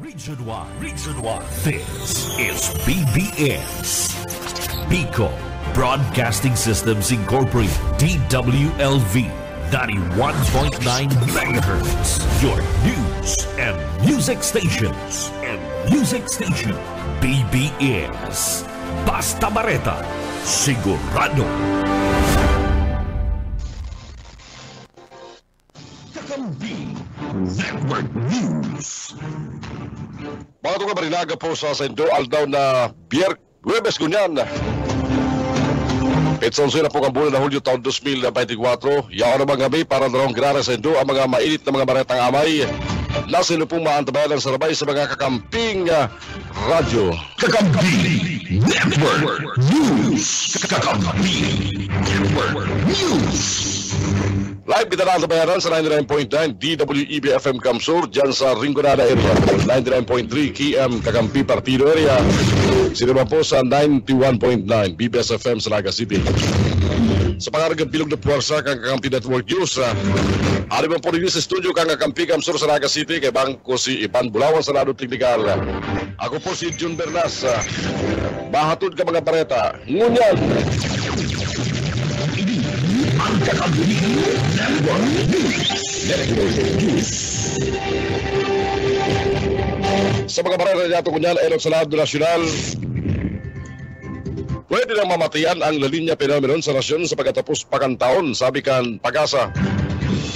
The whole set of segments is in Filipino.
Region 1. This is BBS. Bicol Broadcasting Systems Incorporated. DWLV 91.9 MHz. Your news and music stations. BBS. Basta Bareta. Sigurado. Kakambi Network News. Mga itong kabarilaga po sa Sendo Aldaw na Huwebes Gunyan. Petson na po ang bulan na Hulyo taon 2024. Yaon naman gabi para narong ginara sa Sendo ang mga mainit na mga baretang amay. Nasa ino pong maantabayan ng sarabay sa mga kakamping radyo. Kakambi Network News. Kakambi Network News. Live kita na bayaran sa 99.9 DWEB FM Kamsur dyan sa Rinconada area, 99.3 KM Kakampi Partido area, sinima po sa 91.9 BBS FM sa Naga City. Sa pangarang bilog na puwersa kang Kakampi Network News, ari man po rin sa studio kang Kakampi Kamsur sa Naga City, kay bangko si Ivan Bulawan sa Lado Teknikal. Ako po si Jun Bernas, bahatod ka mga pareta, ngunyan! Ang Kakambi Network News. Sa mga barangay nato kunyan, Erok sa Lado Nasyonal, pwede nang mamatian ang La Linya phenomenon sa nasyon sa pagkatapos pakantaon, sabi kan Pag-asa.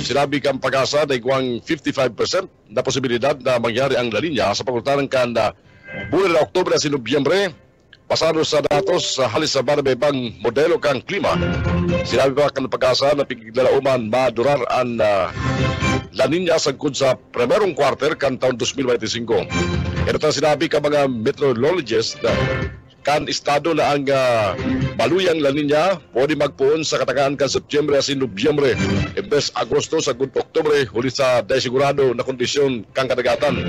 Sinabi kan Pag-asa na iguang 55% na posibilidad na mangyari ang La Linya sa pagkutanan kan na bulan na Oktubre at Nobyembre, pasado sa datos sa halis sa barabebang modelo kang klima. Sinabi pa kan Pag-asa na piglalauman madurar ang La Niña sagkod sa primerong quarter kan taon 2025. Ito ang sinabi ka mga meteorologists na kan estado na ang baluyang La Niña pwede magpuon sa katagaan kan Septyembre at Nobyembre, imbes Agosto sagkod Oktubre, huli sa desigurado na kondisyon kang kadagatan.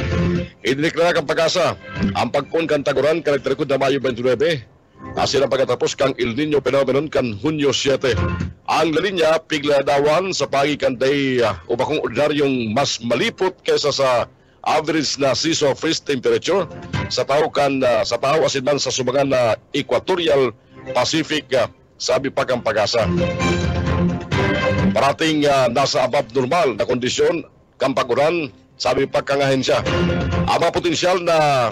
Idineklara kang Pag-asa ang pagpuon kan Taguran kan nagtalikod na Mayo 29, asin ang pagkatapos kang El Nino phenomenon kan Hunyo 7. Ang La Niña pigladawan sa pagi kan day ubakong ordinaryong mas malipot kaysa sa average na season freeze temperature sa tao sa tao asin man sa sumangan na Equatorial Pacific, sabi pa kang Pag-asa. Parating nasa above normal na kondisyon kang Paguran, sabi pa kang ahensya. Ang mga potensyal na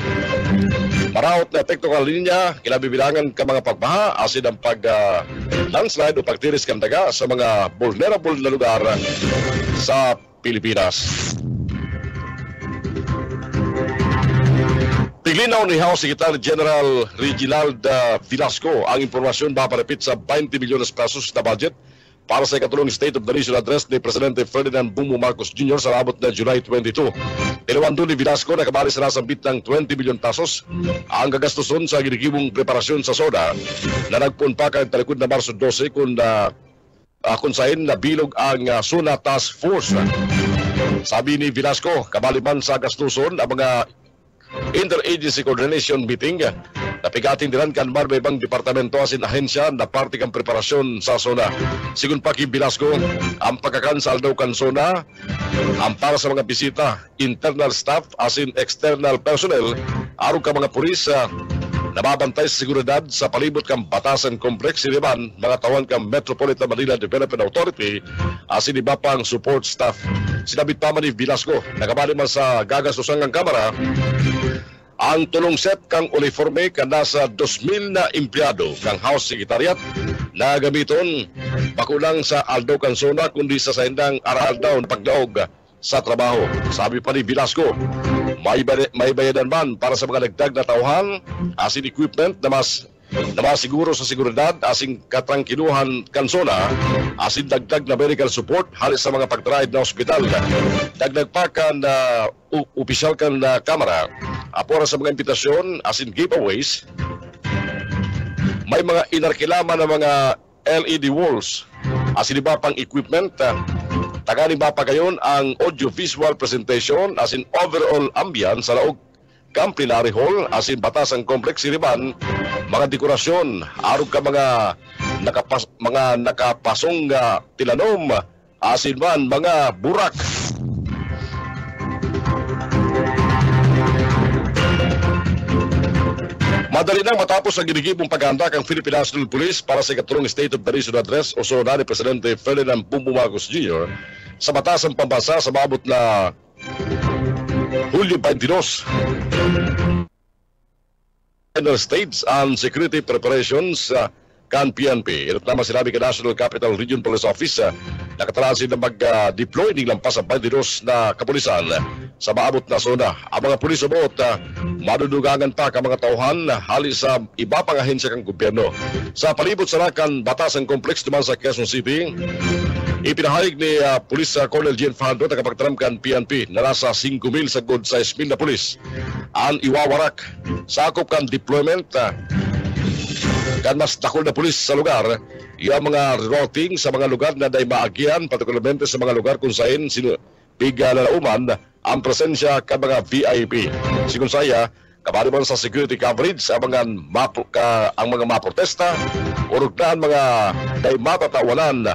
maraot na epekto ng La Niña, kinabibilangan ka mga pagbaha, asin ang landslide o pagtiris kang daga sa mga vulnerable na lugar sa Pilipinas. Tiglinaw ni House Secretary General Reginald Velasco ang impormasyon maparapit sa 20 milyones pesos na budget para sa ikatulong State of the Nation Address ni Presidente Ferdinand Bongbong Marcos Jr. sa abot na July 22. Pinawando ni Velasco na kabali sa nasambit ng 20 milyon pesos ang gagastuson sa ginigibong preparasyon sa SONA na nagpunpa kay talikod na Marso 12 kung sahin na bilog ang SONA Task Force. Sabi ni Velasco, kabali man sa gastuson ang mga Interagency Coordination Meeting, napigating dinan kan marbebang departamento asin ahensya na parte kang preparasyon sa SONA. Sigun pa kay Velasco, ang pagkakansal daw kan SONA ang para sa mga bisita, internal staff asin external personnel, araw ka mga pulis nababantay sa seguridad sa palibot kang Batasan Complex, siniban mga tawan kang Metropolitan Manila Development Authority asin iba pang support staff. Sinabit pa man ni Velasco, nakabali man sa gagastusan ng kamera, ang tulong set kang uniforme ka nasa 2,000 na empleyado kang House Secretariat na gamiton bakulang sa aldaw kan SONA kundi sa saindang aral-aldaw na pagdaog sa trabaho. Sabi pa ni Velasco, may bayadan man para sa mga nagdag na tauhan asin equipment na mas siguro sa seguridad asing katrangkiluhan kan SONA asin dagdag na medical support halis sa mga pagtraid na ospital. Dagdag pa kan opisyal kan na kamera apora sa mga imbitasyon asin giveaways. May mga inarkilaman na mga LED walls asin iba pang equipment. Tagani ba pa gayon ang audio-visual presentation asin overall ambience sa laog Camp Plenary Hall asin Batasan Complex siniban mga dekorasyon arog ka mga nakapasong tilanom asin man mga burak. Madali nang matapos ang ginigibong paghahanda ng Philippine National Police para sa ikatlong State of the Nation Address o sunod ni Presidente Ferdinand Bongbong Marcos Jr. sa batasang pambansa sa maabot na Hulyo 22. Final States and Security Preparations kan PNP. Ito naman sinabi ka National Capital Region Police Office nakatalasin na mag-deploy ng lampas sa 22 na kapulisan sa maabot na zona. Ang mga pulis ubot madudugangan pa ka mga tauhan hali sa iba pang ahensya kang gobyerno. Sa palibot sa Rakan Batasang Complex naman sa Quezon City, ipinahayag ni Police Colonel Jean Fajardo na kapagtaram kan PNP na nasa 5,000 sa good size na pulis ang iwawarak. Sakop kan deployment kan mas dakol na pulis sa lugar, yung mga routing sa mga lugar na day maagian, partikularmente sa mga lugar kung saan pigalalauman ang presensya ka mga VIP. Sigun saya, kabali man sa security coverage ang mga maprotesta, urugnan mga day matatawanan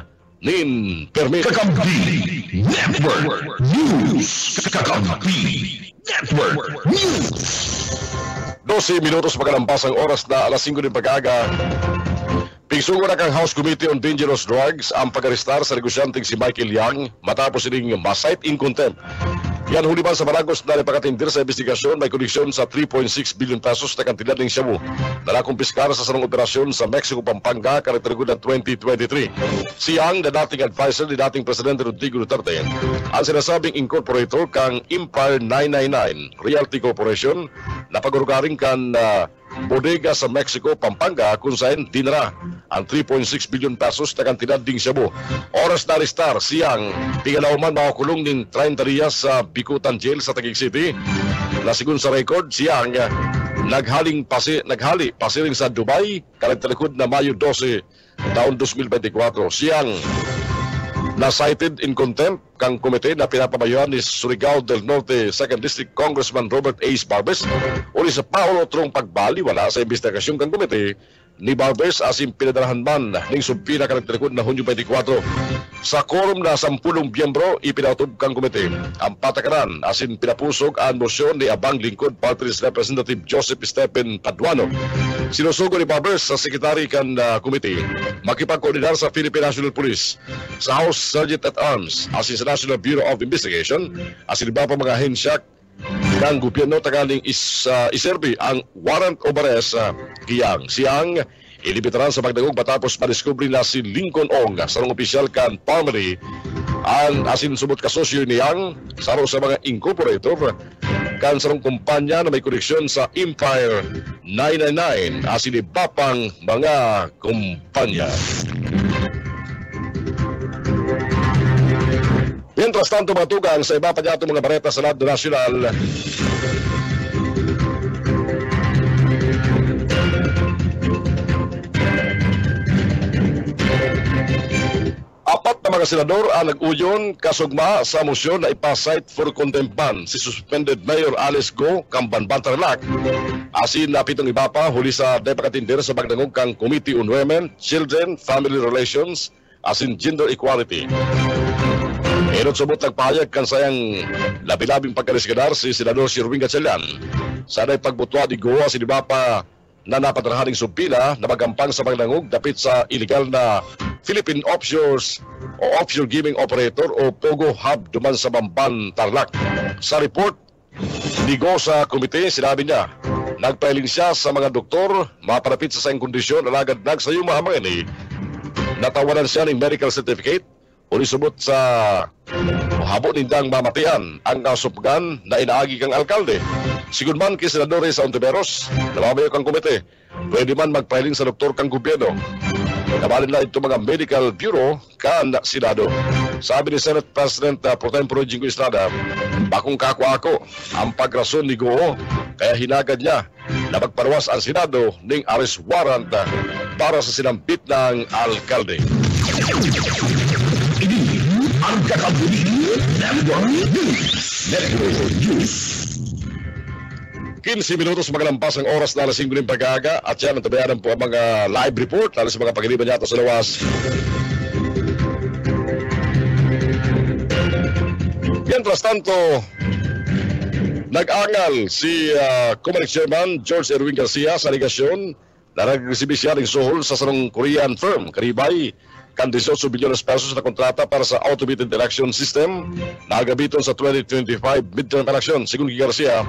nin permit. Kakampi Network News. Kakampi Network News. 12 minutos magalampas ang oras na alas 5 ng pag-aga. Pigsungo na kang House Committee on Dangerous Drugs ang pag-arestar sa negosyanteng si Michael Yang matapos sining ma-cite in contempt. Yan huli man sa Barangos na napakatindir sa investigasyon may koneksyon sa 3.6 billion pesos na kantidad ng shabu na nakumpiskara sa sarong operasyon sa Mexico, Pampanga, karakterigod ng 2023. Si Yang, na dating advisor ni dating Presidente Rodrigo Duterte, ang sinasabing incorporator kang Empire 999 Realty Corporation na pag-urugaring kan bodega sa Mexico, Pampanga kung saan dinara ang 3.6 billion pesos na kantidad ding shabu. Oras na arestar siyang tingalawaman makakulong ng 30 días sa Bikutan Jail sa Taguig City. Nasigun sa record siyang naghali pasiring sa Dubai karakterikod na Mayo 12 taon 2024. Siyang na-cited in contempt kang komite na pinapamayuhan ni Surigao del Norte 2nd District Congressman Robert Ace Barbes o ni sa Paolo Trong pagbaliwala sa investigasyon kang komite ni Barbes asin pinadarahan man ng subpina karakterikod na Hunyo 24. Sa quorum na 10 miyembro ipinautob kang komite ang patakaran asin pinapusog ang mosyon ni Abang Lingkod Party List Representative Joseph Stephen Paduano. Sinusugo ni Barbes sa sekretary kan komite makipagkoordinar sa Philippine National Police, sa House Sergeant at Arms asin sa National Bureau of Investigation asin iba pa mga hensyak ng gobyerno tagaling iserbi ang warrant of arrest Kiyang. Siyang ilibitaran sa pagdagog matapos madiskubre na si Lincoln Ong sarong opisyal kan Palmery ang asin subot kasosyo ni Yang saro sa mga incorporator kan sarong kumpanya na may koneksyon sa Empire 999 asin iba pang mga kumpanya. Mientras tanto matugang sa iba pa niya mga bareta sa lado nasyonal. Apat na mga senador ang nag-uyon kasugma sa mosyon na ipasite for contempt ban si suspended Mayor Alice Go Kambanban Tarlac. Asin na pitong iba pa huli sa depakatindir sa pagdangog kang Committee on Women, Children, Family Relations, asin Gender Equality. Erot subot nagpahayag kan sayang labi-labing pagkarisgadar si Senador Sherwin Gatchalian. Sana'y pagbutwa di Goa si Dibapa na napatrahaning subpila na magampang sa pagdangog dapit sa illegal na Philippine Offshore Gaming Operator o POGO Hub duman sa Bamban, Tarlac. Sa report ni Go sa komite, sinabi niya nagpailing siya sa mga doktor maparapit sa sayang kondisyon alagad nagsayong mahamang ini. Natawanan siya ng medical certificate o nisubot sa habo nindang mamatian ang kasupgan na inaagi kang alkalde. Sigun man kay Senadores sa Ontiveros, namamayo kang komite, pwede man magpailing sa doktor kang gobyerno. Nabalin na ito mga medical bureau kan Senado. Sabi ni Senate President Pro Tempore Jingo Estrada, bakong kakwa ako ang pagrason ni Go kaya hinagad niya na magparwas ang Senado ng arrest warrant para sa sinampit ng alkalde. Ini ang Kakampi Network News. 15 minutos magalampas ang oras na alas 5 ng pag-aaga at yan ang tabayanan po ang mga live report lalo sa mga pagiliban yata sa lawas. Mientras tanto, Nag-angal si Comelec Chairman George Erwin Garcia sa aligasyon na nag-resibi siya ng suhol sa sarong Korean firm karibay kan 18 bilyones pesos na kontrata para sa automated election system na agabiton sa 2025 midterm election. Sigun kay Garcia,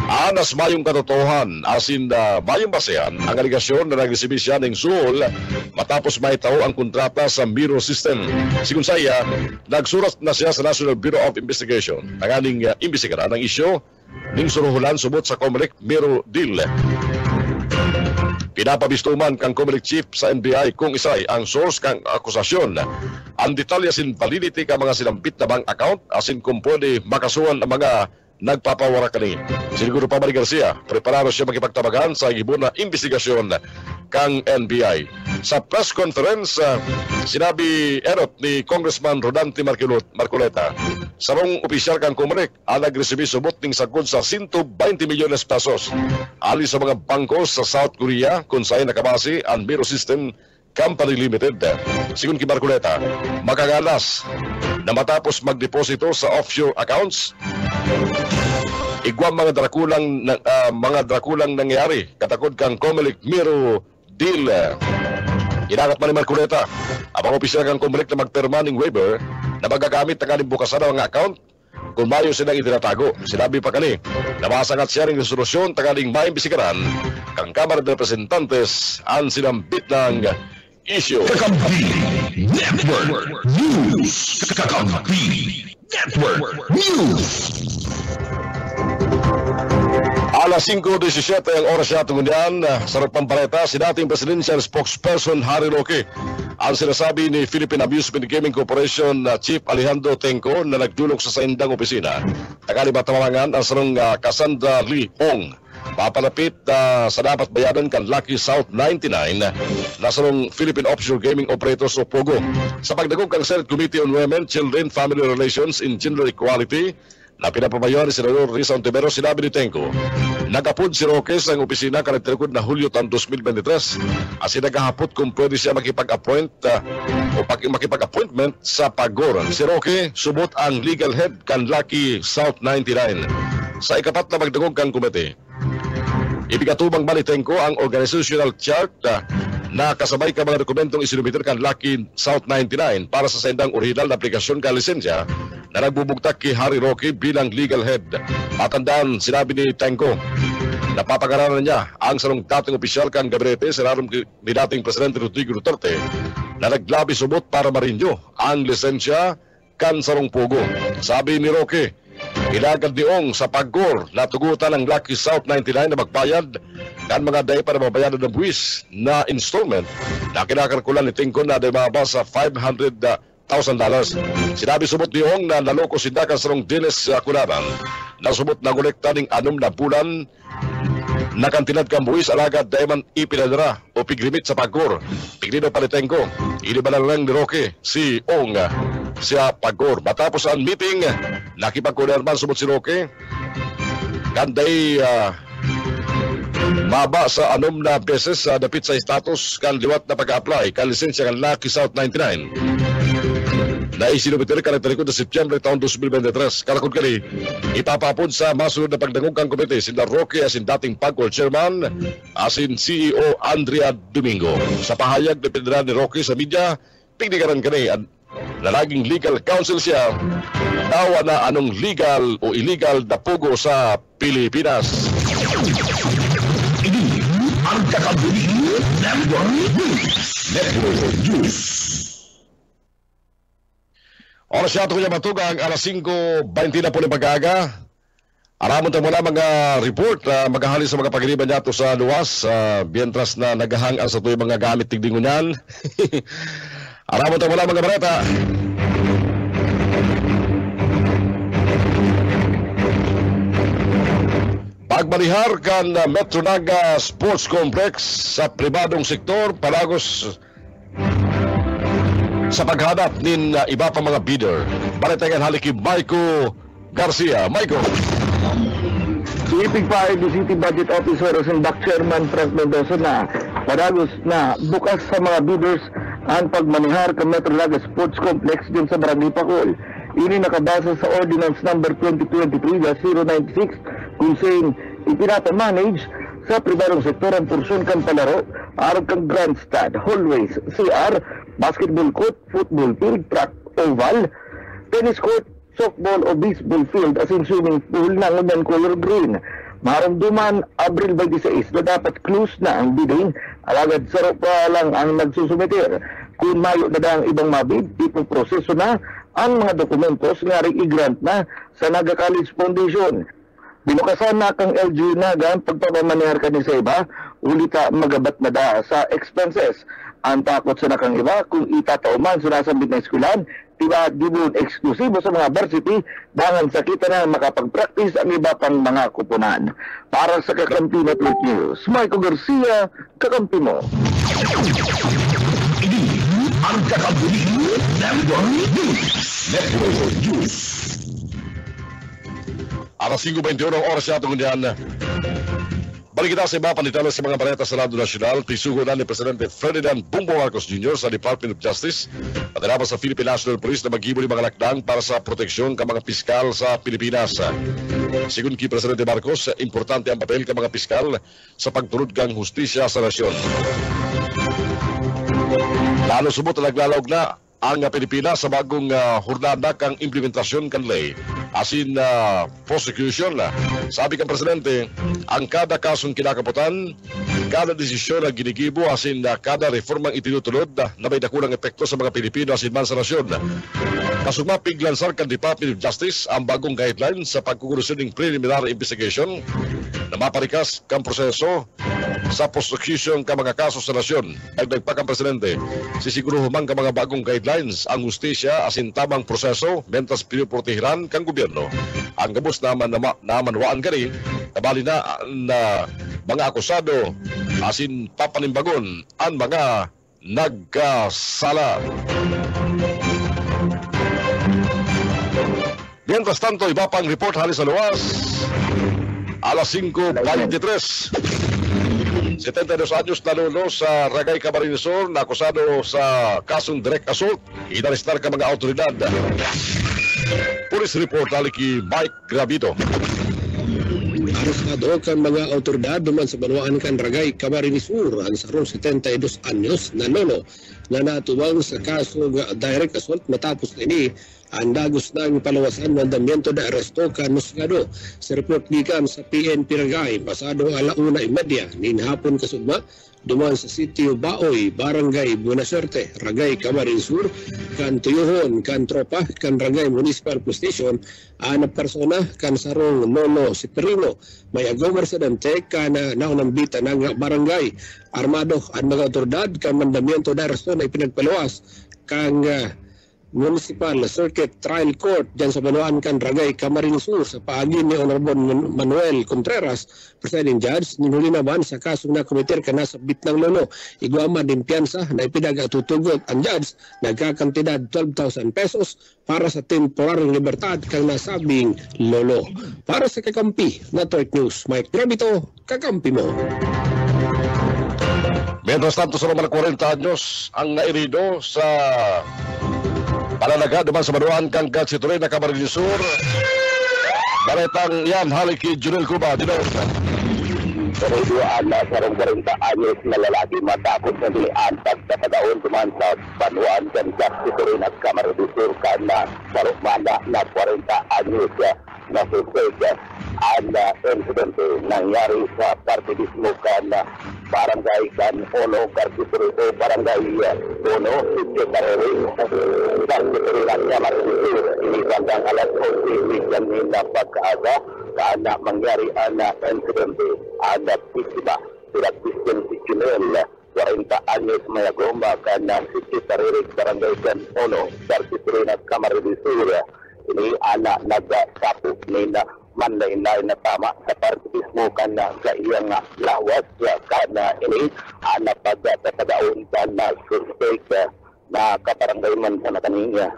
anas mayong katotohan asin mayong basehan ang aligasyon na nag-resibi siya ng suhol matapos mahitaw ang kontrata sa Miro system. Sigun saya, nagsurat na siya sa National Bureau of Investigation nanganing imbestigaran ang isyo ning suruhulan subot sa Comelec Miro deal. Pinapabistuman kang Comelec Chief sa NBI kung isay ang source kang akusasyon. Ang detalye sin validity ka mga sinampit na bank account asin kung pwede makasuhan ang mga nagpapawara kani. Siguro pa Manny Garcia, preparado siya makipagtabagan sa gibon na investigasyon kang NBI. Sa press conference, sinabi erot ni Congressman Rodante Marcoleta, sarong opisyal kang Comelec ang nag-resibi subot ning sagod sa 120 milyones pesos ali sa mga bangko sa South Korea kung saan nakabase ang Miro System Company Limited. Sigun kay Marcoleta, makagalas na matapos magdeposito sa offshore accounts, igwang mga drakulang nangyari katakod kang Comelec Miro deal. Inagat man ni Marcoleta ang mga opisyal kang Comelec na magperma ng waiver na magagamit ng bukasan ng mga account kung mayo silang itinatago. Sinabi pa kani, nabasangat siya ng resolusyon tanggaling maimbisigaran kang Kamara de Representantes ang sinambit ng issue. Kakampi Network News. Kakampi Network News. Alas 5:17 ang oras siya tungunyan sa Pampaleta, si dating Presidential Spokesperson Harry Roque ang sinasabi ni Philippine Amusement Gaming Corporation Chief Alejandro Tenco na nagdulog sa saindang opisina. Tagali matawarangan ang sarong Cassandra Lee Ong papalapit sa dapat bayadan kan Lucky South 99 na sarong Philippine Offshore Gaming Operators o POGO. Sa pagdagog kang Senate Committee on Women, Children, Family Relations and Gender Equality na pinapabayan ni Senador Risa Ontiveros, sinabi ni Tenco, nagapod si Roque sa opisina kanagtirikod na Hulyo tan 2023 as nagahapot kung pwede siya makipag-appoint o makipag-appointment sa PAGOR. Si Roque subot ang legal head kan Lucky South 99. Sa ikapat na magdagog kang komite, ibigatubang ba ni Tenco ang organizational chart na kasabay ka mga dokumentong isinumiter kan Lucky South 99 para sa sendang original na aplikasyon ka lisensya na nagbubugtak kay Harry Roque bilang legal head. Matandaan, sinabi ni Tenco, napapag-aralan niya ang sarong dating opisyal kang gabinete sa larom ni dating Presidente Rodrigo Duterte na naglabi subot para marinyo ang lisensya kan sarong POGO. Sabi ni Roque, ilagad ni Ong sa PAGOR na tugutan ng Lucky South 99 na magbayad kan mga day para mabayaran ng buwis na installment na kinakalkulan ni Tenco na day mababa sa $500,000. Sinabi subot ni Ong na naloko si Dakan sarong dines kunaran na subot na kolekta ng 6 na bulan na kantinad kang buwis alagad dayman ipinadara o piglimit sa PAGOR. Piglino pa ni Tenco, inibalan lang ni Roque si Ong siya PAGOR. Matapos ang meeting, nakipagkunarman subot si Roque kanday maba sa 6 na beses dapit sa status kan liwat na pag-apply kan lisensya kan Lucky South 99 na isinumiter ka nagtalikod na September taon 2023. Kalakod kani, ipapapod sa masunod na pagdangog kang komite sina Roque asin dating PAGOR Chairman asin CEO Andrea Domingo. Sa pahayag na pinadala ni Roque sa media, pigdigaran kani na laging legal counsel siya dawa na anong legal o illegal na POGO sa Pilipinas. Ini ang Kakampi Network News. Oras siya ito kanya matugang alas 5:20 na po ni Pag-aga. Aramon tayo muna mga report na maghahali sa mga pagiliban niya ito sa luwas. Bientras na naghahang ang sa ito yung mga gamit tigdingunan. Aramon tayo muna mga bareta. Pagbalihar kan Metro Naga Sports Complex sa pribadong sektor palagos sa paghanap nin iba pa mga bidder. Balitayan haliki Maiko Garcia. Maiko. Ipig pa ay City Budget Officer o Back Chairman Frank Mendoza na palagos na bukas sa mga bidders ang pagmanihar ka Metro Naga Sports Complex din sa Barangay Pacol. Ini nakabasa sa Ordinance Number 2023-096 kung saan ipinapamanage sa pribadong sektor ang porsyon kang palaro aron kang grandstand, hallways, CR, basketball court, football field, track, oval, tennis court, softball o baseball field as in swimming pool na ngunyan color green. Maramduman Abril 26 na dapat close na ang bidding, alagad saro pa lang ang nagsusumeter. Kung mayo na ang ibang mabid, ipoproseso na ang mga dokumentos nga rin i-grant na sa Naga College Foundation. Binukasan na kang LG Naga ang pagpapamanihar ka ni sa iba, ulita magabat na da sa expenses. Ang takot sa nakang iba kung itatauman sa nasambit na eskulan, tiba dibun eksklusibo sa mga varsity dangan sa kita na makapag-practice ang iba pang mga kupunan. Para sa Kakampi Network News, Michael Garcia, Kakampi mo. Ini ang Kakampi Network News. Network News. Alas 5:21 oras na itong yan. Balik kita sa iba panitala sa mga baleta sa Lado Nasyonal. Pisugo na ni Presidente Ferdinand Bongbong Marcos Jr. sa Department of Justice at tinapos sa Philippine National Police na mag-ibo ng mga lakdang para sa proteksyon ng mga piskal sa Pilipinas. Sigun kay Presidente Marcos, importante ang papel ng mga piskal sa pagtulod ng hustisya sa nasyon. Lalo subot na naglalawag na ang Pilipinas sa bagong hurnada kang implementasyon kan ley asin prosecution. Sabi kang Presidente, ang kada kasong kinakaputan, kada desisyon na ginigibo asin kada reformang itinutulod na may dakulang epekto sa mga Pilipino asin man sa nasyon. Kasumapig lansar kan Department of Justice ang bagong guidelines sa pagkukulusyon ng preliminary investigation na maparikas kang proseso sa prosecution ka mga kaso sa nasyon. Dagdag pa kang Presidente, sisiguro humang ka mga bagong guidelines ang hustisya asin tamang proseso mentas pinuprotehiran kang gobyerno. Ang gabos naman namanwaan gani, kabali na mga akusado asin papanimbagon ang mga nagkasala. Mientras tanto, iba pang report halis sa luwas. Alas 5:23. 72 anyos na lolo sa Ragay Camarines Sur na akusado sa kasong direct assault. Inarestar ka mga autoridad. Police report aliki Mike Gravito. Arestado kan mga autoridad duman sa Banwaan kan Ragay Camarines Sur ang sarong 72 anyos na lolo na natuwang sa kaso direct assault matapos ini ang dagos ng palawasan ng mandamiento na aresto kan Musgado sa report gikan sa PNP Ragay pasado alauna imedya nin hapon kasugma duman sa sitio Baoy, Barangay Buenasuerte, Ragay Camarines Sur kan tuyuhon kan tropa kan Ragay Municipal Police Station na persona kan sarong Lolo Siperino may agaw residente kan naunambita ng barangay armado ang mga otoridad kan mandamiento na aresto na ipinagpalawas kang Municipal Circuit Trial Court dyan sa Banwaan kan Ragay Camarines Sur sa paagi ni Honorable Manuel Contreras, presiding judge, ninuli naman sa kasong na komiter ka nasa bitnang lolo. Igwama din piyansa na ipinagatutugot ang judge nagkakantidad 12,000 pesos para sa temporaryong libertad kang nasabing lolo. Para sa Kakampi Network News, Mike Gravito, Kakampi mo. Mientras tanto sa mga 40 anyos ang nairido sa palalaga duman sa Banwaan kang Katsituloy na Camarines Sur. Baletang yan haliki Junel Cuba Dino. Karuduan na sarong 40 anyos na lalaki matapos na diliantag sa padaon duman sa Banwaan kang Katsituloy na Camarines Sur na sarumanda na 40 anyos na suspect. Ang incident nangyari sa partidismo kan barangay kan Ono Katsituloy o barangay Ono Sitarere Katsituloy na Camarines Sur. Ini bandang alas 11 na pagkaaga na mangyari ang incident ang biktima sila Christian Junel 40 anyos maya gomba kan Sitarere barangay kan Ono Katsituloy na Camarines Sur. Ini anak nagkapo ni na manlain-lain na tama sa partidismo kan sa iyang lawas kana ini anak pagkatadaon kan suspect na kabarangay man sa nakaniya.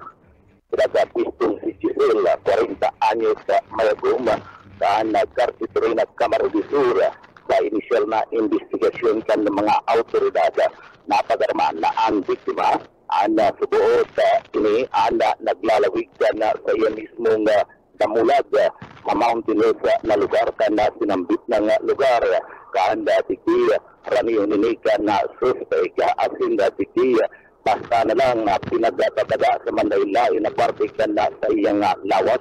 Sila Christian Junel 40 anyos maya gomba kan Katsituloy na Camarines Sur. Sa initial na investigasyon kan ng mga autoridad na pagarmaan na ang biktima Ana subuot ini ana naglalawig na sa iya mismong namulag sa mountainous na lugar na sinambit ng lugar. Kaanda tiki rami unikan na suspect asin tiki basta na lang pinagdadaga sa Manila na parte na sa iyang lawas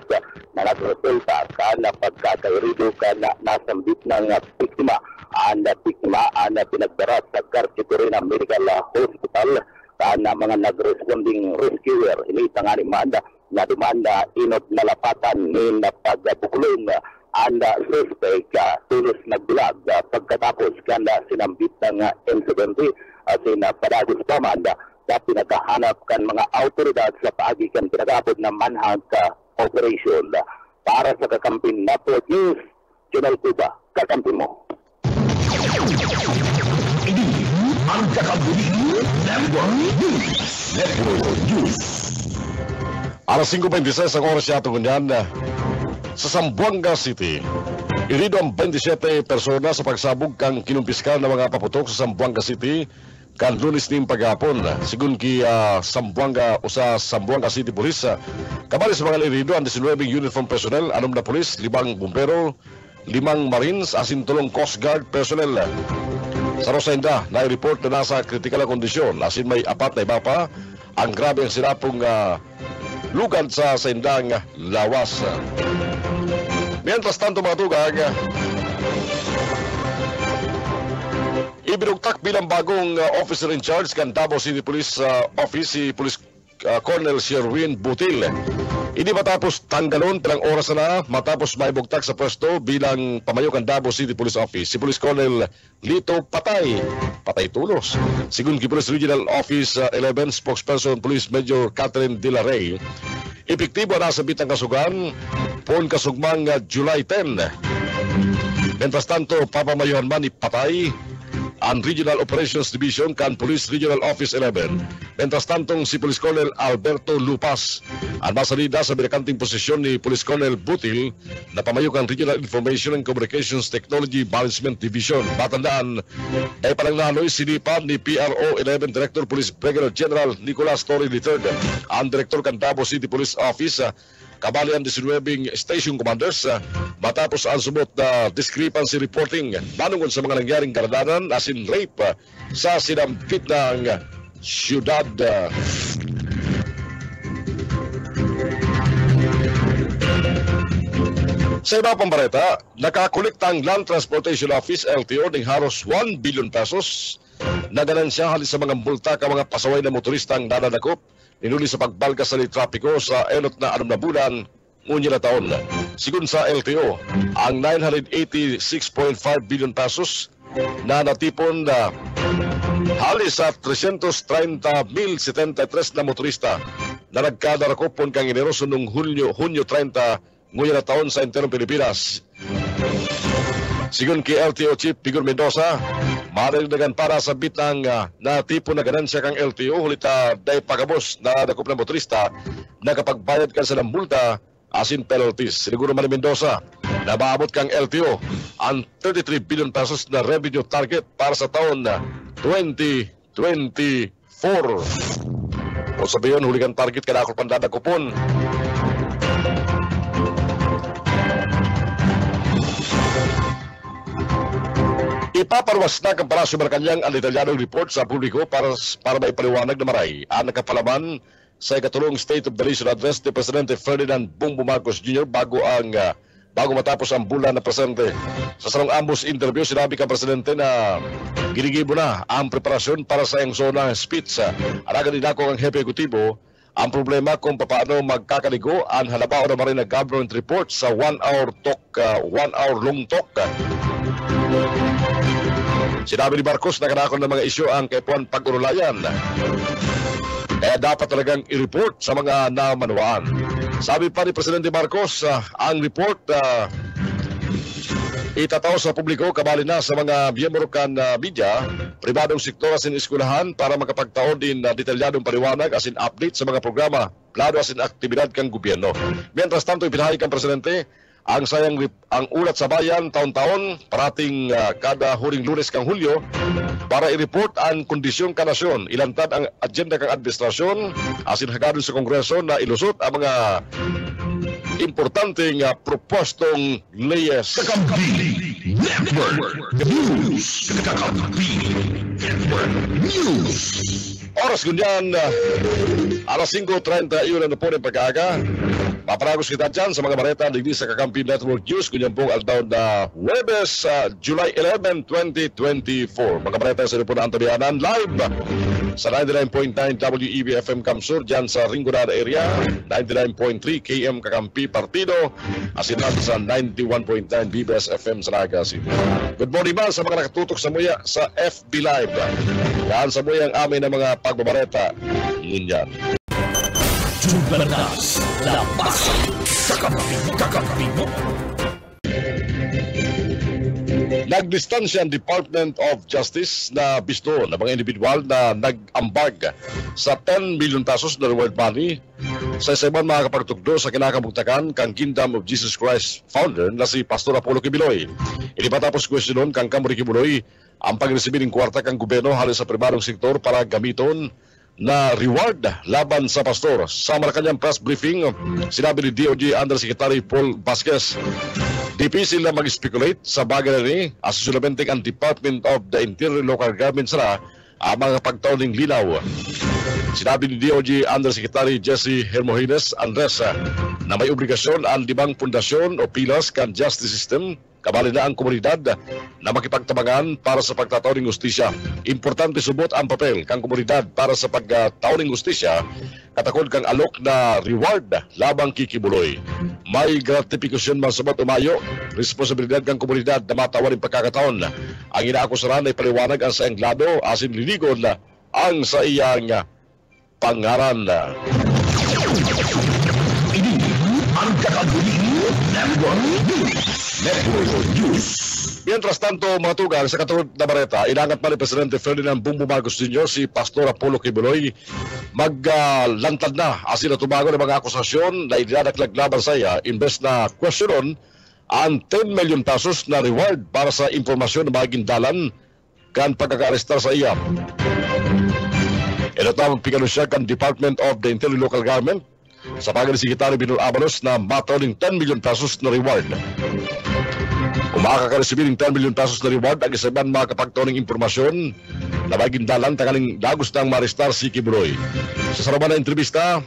na nagresulta na pagkakairido na nasambit ng biktima. Anda biktima ana pinagdarat sa Carpinteria Medical Hospital na mga nag-responding rescuer. Ini tangani manda na dumanda inot nalapatan ni napagbukulong anda suspect tulos nagbulag pagkatapos kanda sinambit ng insidente asin padagos pa manda na pinaghahanap kan mga autoridad sa paagi kan pinagapod na manhunt operation. Para sa Kakampin Network News, Jonel Cuba, Kakampin mo. Ang Kakabuli Network News. Alas 5:26 ang oras siya tungan sa Zamboanga City. Irido ang 27 persona sa pagsabog kang kinumpiskal na mga paputok sa Zamboanga City kan Lunes ning paghapon. Sigun ki Zamboanga o sa Zamboanga City Police, kabali sa mga irido ang 19 uniform personnel, 6 na pulis, 5 bumbero, 5 marines, asin 3 Coast Guard personnel. Sa Rosenda, na-report na nasa kritikal na kondisyon, asin may 4 na iba pa ang grabe ang sinapong lugad sa Sendang lawas. Mientras tanto mga tugag, ibinugtak bilang bagong officer in charge kan Davao City Police Office si Police Colonel Sherwin Butil. Hindi matapos tanggalon pilang oras na matapos maibugtak sa pwesto bilang pamayo kan Davao City Police Office si Police Colonel Lito Patay tulos. Sigun ki Police Regional Office 11 spokesperson Police Major Catherine De La Rey, epektibo na sa bitang kasugan pon kasugmang July 10. Mientras tanto, papamayuhan man ni Patay ang Regional Operations Division kan Police Regional Office 11. Mientras tantong si Police Colonel Alberto Lupas ang masalida sa binakanting posisyon ni Police Colonel Butil na pamayukan Regional Information and Communications Technology Management Division. Batandaan ay pananglaloy sinipan ni PRO 11 Director Police Brigadier General Nicolas Torre III, ang Director kan Davao City Police Office, kabali ang 19 station commanders matapos ang sumot na discrepancy reporting banungon sa mga nangyaring karadanan asin rape sa sinampit ng siyudad. Sa iba pang bareta, nakakolekta ang Land Transportation Office LTO ng halos 1 billion pesos na ganansya halis sa mga multa ka mga pasaway na motorista ang nananakop inuli sa pagbalga sa trapiko sa enot na 6 na bulan ngunit na taon. Sigun sa LTO, ang 986.5 billion pesos na natipon na halis sa 330,073 na motorista na nagkadarakopon kang Enero noong Hunyo 30 ngunit na taon sa interong Pilipinas. Sigun kay LTO Chief Figure Mendoza, maragdagan para sa bitang na tipo na ganansya kang LTO hulita day pagabos na dakop ng motorista na kapag bayad ka sa ng multa asin penalties. Siguro man ni Mendoza na maabot kang LTO ang 33 billion pesos na revenue target para sa taon na 2024. O sabihin, huli kang target ka na ako pandadakopon. Ipaparwas na ng Palasyo Malacanang ang detalyadong report sa publiko para may paliwanag na maray ang nakapalaman sa ikatulong State of the Nation Address ni Presidente Ferdinand Bongbong Marcos Jr. bago matapos ang bulan na presente. Sa sarong ambos interview, sinabi ka Presidente na ginigibo na ang preparasyon para sa iyong zona speech. Aragan din ako ang Hepe Ekutibo ang problema kung paano magkakaligo ang halabao na marin na government report sa 1 hour long talk. Sinabi ni Marcos na kanakon ng mga isyo ang kaipuan pag-urulayan. Kaya dapat talagang i-report sa mga namanuan. Sabi pa ni Presidente Marcos, ang report itataw sa publiko kabali na sa mga miyembro kan media, pribadong sektor asin eskwelahan para makapagtaon din detalyadong paliwanag asin update sa mga programa, plano asin aktibidad kang gobyerno. Mientras tanto, ipinahayag ang Presidente ang ang ulat sa bayan taon-taon parating kada huling Lunes kang Hulyo para i-report ang kondisyon ka nasyon, ilantad ang agenda kang administrasyon, asin hagadon sa Kongreso na ilusot ang mga importanteng propostong leyes. Kakampi Network News. Kakampi Network News. Oras kunyan, alas 5:31 na po ng pag-aaga. Paparagos kita dyan sa mga balita digdi sa Kakampi Network News. Kunyan pong aldaw na Huwebes, July 11, 2024. Mga balita sa po na Antabianan live sa 99.9 WEB-FM Kamsur dyan sa Rinconada area, 99.3 KM Kakampi Partido, asin natin sa 91.9 BBS-FM sa Naga City. Good morning man sa mga nakatutok sa muya sa FB Live. Yan sa muya ang amin ng mga pagbabareta. Ngunyan. Jubanas, lapas, kakampi mo. Nagdistansya ang Department of Justice na bisto ng mga individual na nag-ambag sa 10 million pesos na reward money sa isaman mga kapagtugdo sa kinakabugtakan kang Kingdom of Jesus Christ founder na si Pastor Apollo Kibuloy. Hindi patapos kwestiyon kang Kamuri Kibuloy ang pag-resibi ng kwarta kang gobyerno halos sa pribadong sektor para gamiton na reward laban sa pastor. Sa Malacanang press briefing, sinabi ni DOJ Undersecretary Paul Vasquez, difícil na mag-speculate sa bagay na ni asusulamenting ang Department of the Interior Local Government sila ang mga pagtauning linaw. Sinabi ni DOJ Undersecretary Jesse Hermogenes Andres na may obligasyon ang 5 pundasyon o pilas kan justice system kabali na ang komunidad na makipagtabangan para sa pagtataw ng justisya. Importante subot ang papel kang komunidad para sa pagtataw ng justisya katakod kang alok na reward labang kikibuloy. May gratification man subot umayo, responsibilidad kang komunidad na matawan ng pagkakataon. Ang inaakusaran ay paliwanag ang sa englado asin liligon ang sa iyang pangaran. Ini ang Kakampi Network News. Mientras tanto, mga tugang sa katulad na bareta, inangat pa ni Presidente Ferdinand Bongbong Marcos Jr. si Pastor Apollo Kibuloy maglantad na asin na tumago ng mga akusasyon na idinadaklag laban sa iya imbes na kwestiyonon ang 10 million pesos na reward para sa impormasyon na maging dalan kan pagkaka-arestar sa iya. Ito tamang pikalusya kan Department of the Interior Local Government sa pagod ni Secretary Binul Abalos na mataw ng 10 million pesos na reward. Umakakaresibir ng 10 million pesos na reward ang isaban mga kapagtaw ng impormasyon na maging dalan tanggaling dagos ng marestar si Kibuloy. Sa saraban na entrevista,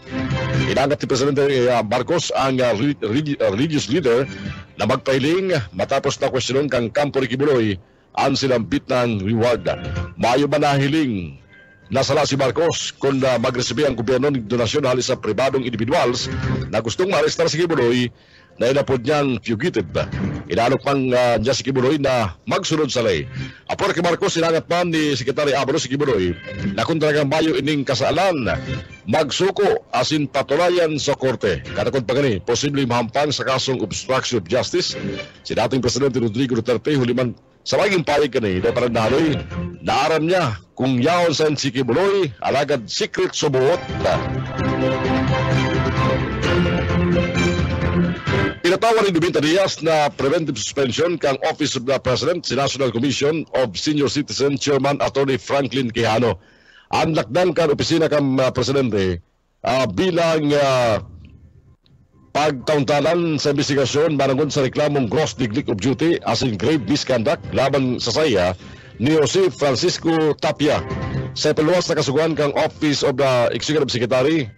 inangat ni Presidente Marcos ang religious leader na magpahiling matapos na kwestiyonon kang kampo ni Kibuloy ang silambit ng reward. Mayo ba nahiling nasala si Marcos kung magresibi ang gobyerno ng donasyon halos sa pribadong individuals na gustong ma-arrestar si Kibuloy na inapod niyang fugitive. Inalok pang niya si Kibuloy na magsunod sa lay. Apor kay Marcos, inangat man ni Secretary Abalos si Kibuloy na kung talagang mayo ining kasaalan, magsuko asin patulayan sa korte. Katakot pa gani, posibleng mahampang sa kasong obstruction of justice si dating Presidente Rodrigo Duterte huliman sa maging payag kani na parang naloy, naaram niya kung yaon sa si Kibuloy, alagad secret subuot na. Pinatawag ni Dubinta Diaz na preventive suspension kang Office of the President si National Commission of Senior Citizen Chairman Attorney Franklin Quijano. Ang lakdan kan opisina kang Presidente bilang pagkauntalan sa investigasyon barangon sa reklamong gross neglect of duty as in grave misconduct laban sa saya ni Jose Francisco Tapia. Sa peluwas na kasuguan kang Office of the Executive Secretary,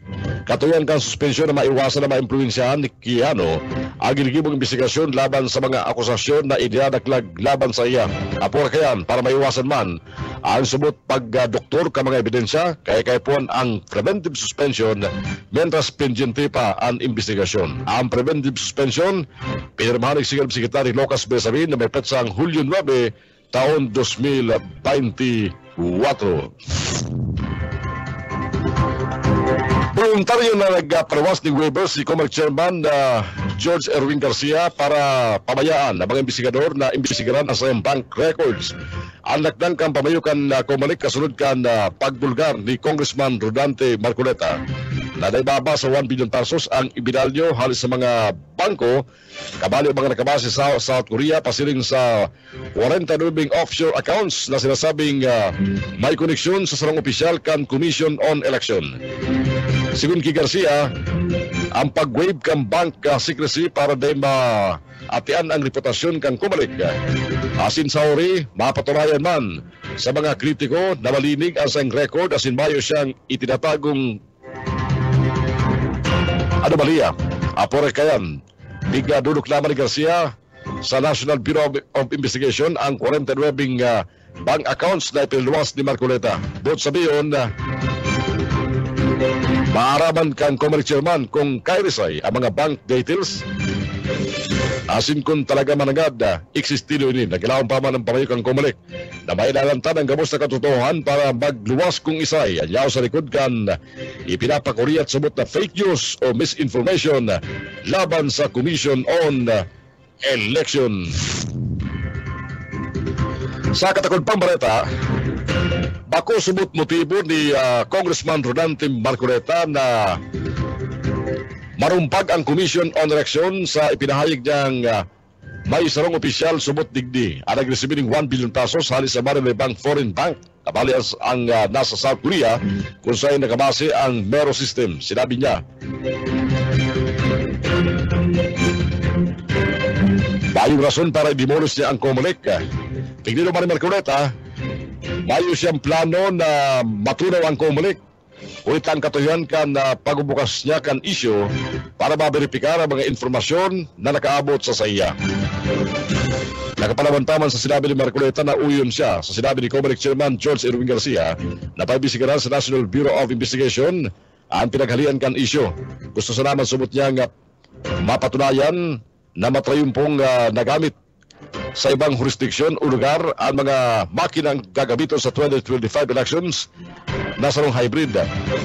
katuyan kang suspensyon na maiwasan na maimpluwensyahan ni Quijano ang ginigibong investigasyon laban sa mga akusasyon na idinadaklag laban sa iya. Apor kayan para maiwasan man ang subot pag-doktor ka mga ebidensya kaya puan ang preventive suspension mentras pendiente pa ang investigasyon. Ang preventive suspension pinirmahan ni Executive Secretary Lucas Besavin na may petsang Hulyo 9 taon 2024. Voluntaryo na nagprawas ni waiver si Comelec Chairman George Erwin Garcia para pabayaan ang mga investigador na imbestigaran ang sayang bank records. Ang lakdang kang pamayo kan Comelec kasunod kan pagbulgar ni Congressman Rodante Marcoleta. na naibaba sa 1 billion pesos ang ibinalyo halos sa mga bangko kabali ang mga nakabase sa South Korea pasiring sa 49 offshore accounts na sinasabing may koneksyon sa sarong opisyal kan Commission on Election. Sigun kay Garcia, ang pag-waive kang bank secrecy para day maatian ang reputasyon kang Comelec. Asin sa ori, mapatunayan man sa mga kritiko na malinig ang sang record asin mayo siyang itinatagong anomalya. Apore kayan, bigla duduk naman ni Garcia sa National Bureau of Investigation ang 49 bank accounts na ipinluwas ni Marcoleta. Bot sabiyon, maaraman kang Comelec chairman kung kairisay ang mga bank details asin kung talaga managad eksistilo ini. Nagilawang pa man ang pamayo kang Comelec na may nalantan ang gamos na katotohanan para magluwas kung isay anyaw sa likod kan ipinapakuri at subot na fake news o misinformation laban sa Commission on Election. Sa katakod pang bareta, bako subot motibo ni Congressman Rodante Marcoleta na marumpag ang Commission on Election sa ipinahayag niyang may sarong opisyal subot digdi ang nag-resibining 1 billion pesos halis sa Marine Bank Foreign Bank kabali ang nasa South Korea kung saan nakabase ang Mero system. Sinabi niya, bayong rason para i-demolish niya ang Comelec. Tignan naman ni Marcoleta, mayo siyang plano na matunaw ang Comelec. Ulit ang katuyan kan pagbubukas niya kan issue para maberipikar ang mga informasyon na nakaabot sa saya. Nakapalawantaman sa sinabi ni Marcoleta na uyon siya sa sinabi ni Comelec Chairman George Erwin Garcia na paibisigaran sa National Bureau of Investigation ang pinaghalian kan issue. Gusto sa naman subot niya nga mapatunayan na matrayumpong nagamit sa ibang jurisdiksyon o lugar ang mga makinang gagamiton sa 2025 elections na sarong hybrid.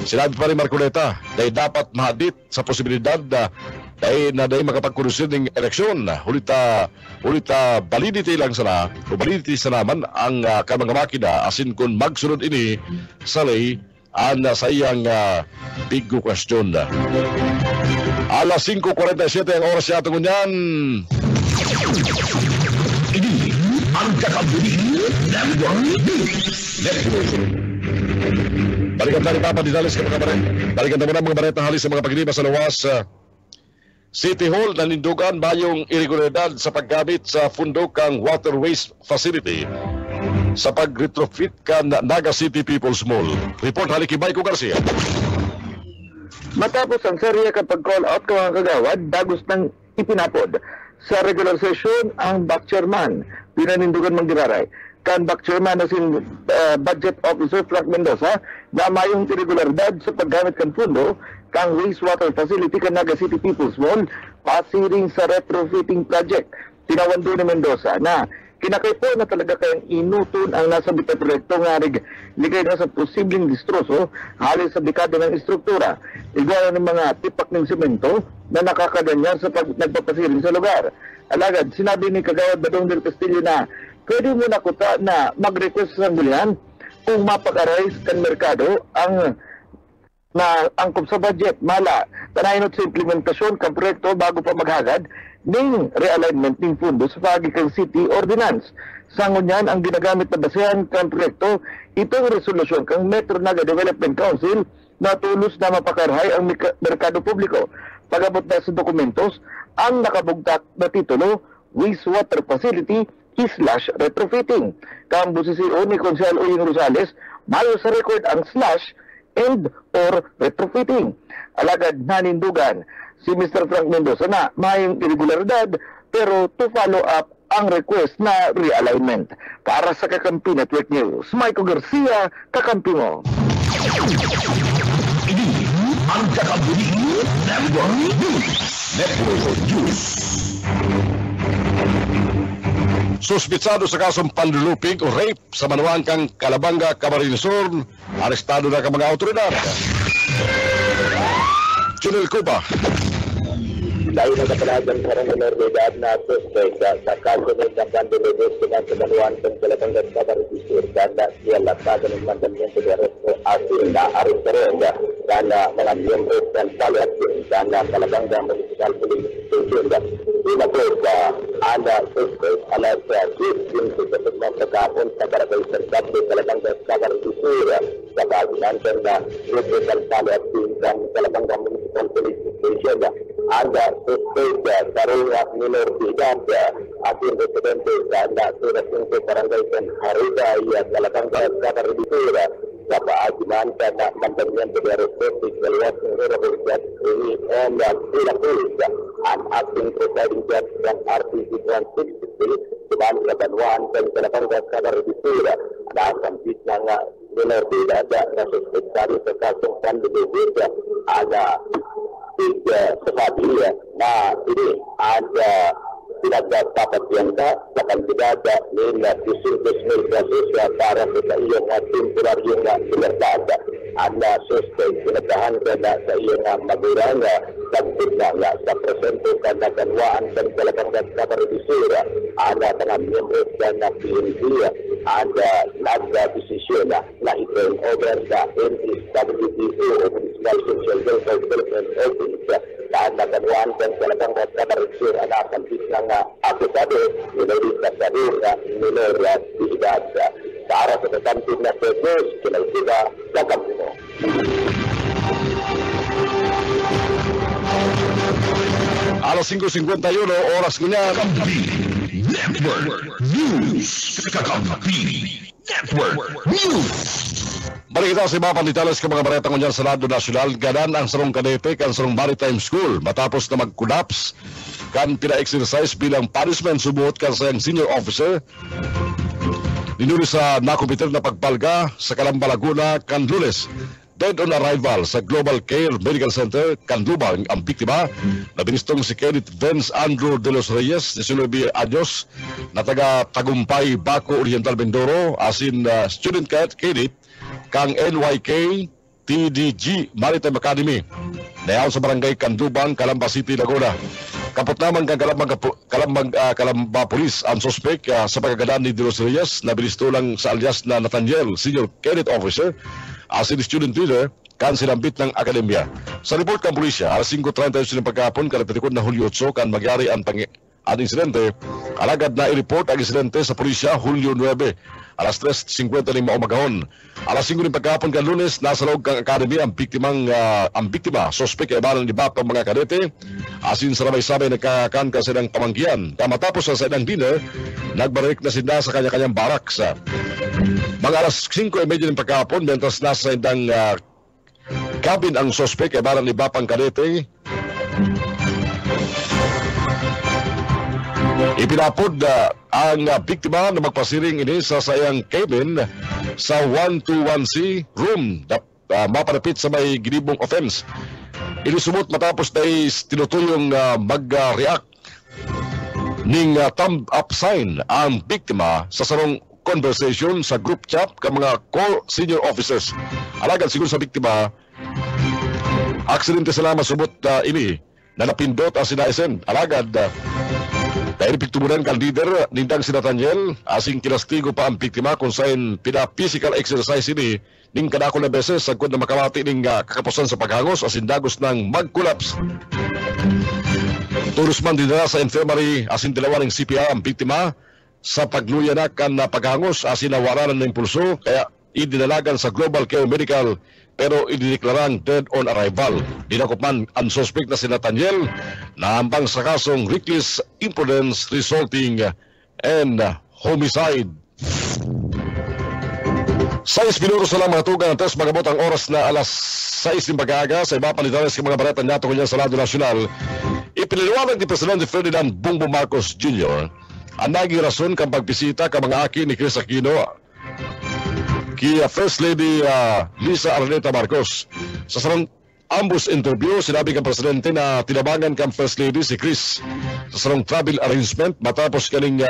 Sinabi pa rin Marcoleta na dapat mahadit sa posibilidad na makapagkondusin ng eleksyon. Hulita validity lang sana o validity sa naman ang mga makina asin kung magsunod ini sa lay ang sa iyang big question. Alas 5:47 ang oras yata ngunyan. Ini ang kakabuli Network. Balikan tayo Papa Dinalis ka mga baret. Balikan tayo mga baret na halis sa mga paglima sa lawas. City Hall nanindugan bayong irregularidad sa paggamit sa fundok kang water waste facility sa pag-retrofit kan Naga City People's Mall. Report haliki Baiko Garcia. Matapos ang serye kapag call out ng mga kagawad, dagos ng ipinapod sa regular session ang back chairman, pinanindugan manggiraray. Kan back chairman na sin budget officer Frank Mendoza na mayong irregularidad sa paggamit kan pundo kang wastewater facility kan Naga City People's Mall pasiring sa retrofitting project. Tinawando ni Mendoza na kinakaipo na talaga kayang inuton ang nasa bitay proyekto nga ligay na sa posibleng distroso halos sa dekada ng istruktura. Igwala ng mga tipak ng simento na nakakaganyan sa nagpapasiring sa lugar. Alagad, sinabi ni Kagawad Badong del Castillo na pwede mo na kuta na mag-request sa sanggulian kung mapag-arise kan merkado ang angkop sa budget mala tanayinot sa implementasyon kan proyekto bago pa maghagad ning realignment ng pundo sa pagikang city ordinance. Sangon yan ang ginagamit na basehan kan proyekto itong resolusyon kang Metro Naga Development Council na tulos na mapakarahay ang merkado publiko. Pagabot na sa dokumentos ang nakabugtak na titulo Wastewater Facility /retrofitting. Kambo si CEO ni Consel Uying Rosales mayo sa record ang /and or retrofitting. Alagad nanindugan si Mr. Frank Mendoza na mayong irregularidad pero to follow up ang request na realignment. Para sa Kakampi Network News, Michael Garcia, Kakampi mo. Ini ang kakabuli Network News. Suspitsado sa kasong panlulupig o rape sa Manuang kang Calabanga, Camarines Sur, arestado na ka mga autoridad. Junel Cuba. Dahil na kapanagan sa menor de edad na suspect sa kaso ng pandemigos dengan sa Manuan kang Calabanga, Camarines Sur, danda siya latado ng mandamiento de arresto asin na arrestaron sana mga miyembro ng palihapin sana talagang municipal police station ina po anda suspect alas 15 sa pagkakapon sa barangay Serdap talagang kabar isura sa pagkakapon na municipal palihapin ng talagang municipal police station anda suspect sarunga minor edad ating residente sana surat untuk barangay Harida yang talagang kabar isura sa paagiman ka na mandamihan sa respective kaliwas ng Republic ini and sila police ang acting presiding judge ng RTC 163 suman sa Banwan sa Kalapanggas kabar bisura na ang ng minor de edad na suspektado sa kasong pandemia ada sasabi na ini ada pinagdapat yan ka sa kantidad nila 15,000 pesos para sa iyong temporaryong libertad. Ang suspect pinagdahan ka na sa iyong magurang dagdag na sa presento ka na kanwaan sa talagang kaparadisura ang mga miyembro na PNP ang nagdesisyon na i-turn over sa NSWDO o Municipal Social Welfare Development Office dahil nagkanuan sa talagang kaparadisura na kampis ng akusado minoritas sa rura minor de edad para sa katantin na pesos kinalsida sa kampo. Alas 5:51 oras ngayon. Network News. Kakampi Network News. Balik kita sa iba pang detalles ng mga baretang unyan sa Senado Nasional. Ganan ang sarong kadete kan sarong Maritime School matapos na mag-collapse kan pina-exercise bilang punishment subuot kan sa senior officer. Ninuli sa nakumpiter na pagpalga sa Calamba, Laguna kan Lunes. Dead on arrival sa Global Care Medical Center, Canlubang, ang biktima na binistong si Kenneth Vince Andrew de los Reyes, 19 anyos, na taga Tagumpay, Baco, Oriental, Mindoro, asin student Kenneth, kang NYK TDG Maritime Academy, dayaw sa barangay Canlubang, Calamba City, Laguna. Kapot naman kang Calamba Police ang suspect sa pagkagadan ni De Los Reyes na binisto lang sa alias na Nathaniel, Senior Cadet Officer, asin student leader kan silambit ng akademya. Sa report kan pulisya, alas 5:30 ng pagkahapon kan natikod na Hulyo 8 kan magyari ang insidente. Alagad na i-report ang insidente sa pulisya Hulyo 9. Alas 3:50 ng maumagahon. Alas 5 ng pagkahapon kan Lunes, nasa loob kang akademya ang biktima, suspect ay barang libat ng mga kadete. Asin sa sabay-sabay nagkakan kasi ng pamangkian. Matapos sa sedang dinner, nagbarik na sila sa kanya-kanyang baraks. Mga alas 5:30 ng pagkahapon, mientras nasa sedang cabin ang suspect ay barang libat ng kadete. Ipinapod ang biktima na magpasiring ini sa sayang cabin sa 121C room na mapanapit sa may ginibong offense. Inisumot matapos na tinutuyong mag-react ning thumb up sign ang biktima sa sarong conversation sa group chat ka mga core senior officers. Alagad siguro sa biktima, aksidente sila masumot ini na napindot ang sinaisen. Alagad dahil pigtumunan kang leader nindang si Nathaniel, asing kinastigo pa ang biktima kung saan pina-physical exercise ini ning kadako na beses sagkod na makamati ning kakapusan sa paghangos asin dagos ng mag-collapse. Tulos man dinala sa infirmary asin dalawa ng CPR ang biktima sa pagluya na kan na paghangos asin nawaranan ng pulso kaya idinalagan sa Global Care Medical pero idineklarang dead on arrival. Dinakop man ang suspect na si Nathaniel na hambang sa kasong reckless imprudence resulting in homicide. 6 minutos na lang mga tugang ang test magabot ang oras na alas 6 ng pag-aaga sa iba palitanes ng mga baratan nato kanyan sa Senado Nasional. Ipiniliwanag ni Presidente Ferdinand Bongbong Marcos Jr. ang naging rason kang pagbisita ka mga akin ni Chris Aquino kay First Lady Lisa Araneta Marcos. Sa sarang ambus interview, sinabi kang Presidente na tinabangan kang First Lady si Chris sa sarang travel arrangement matapos kaning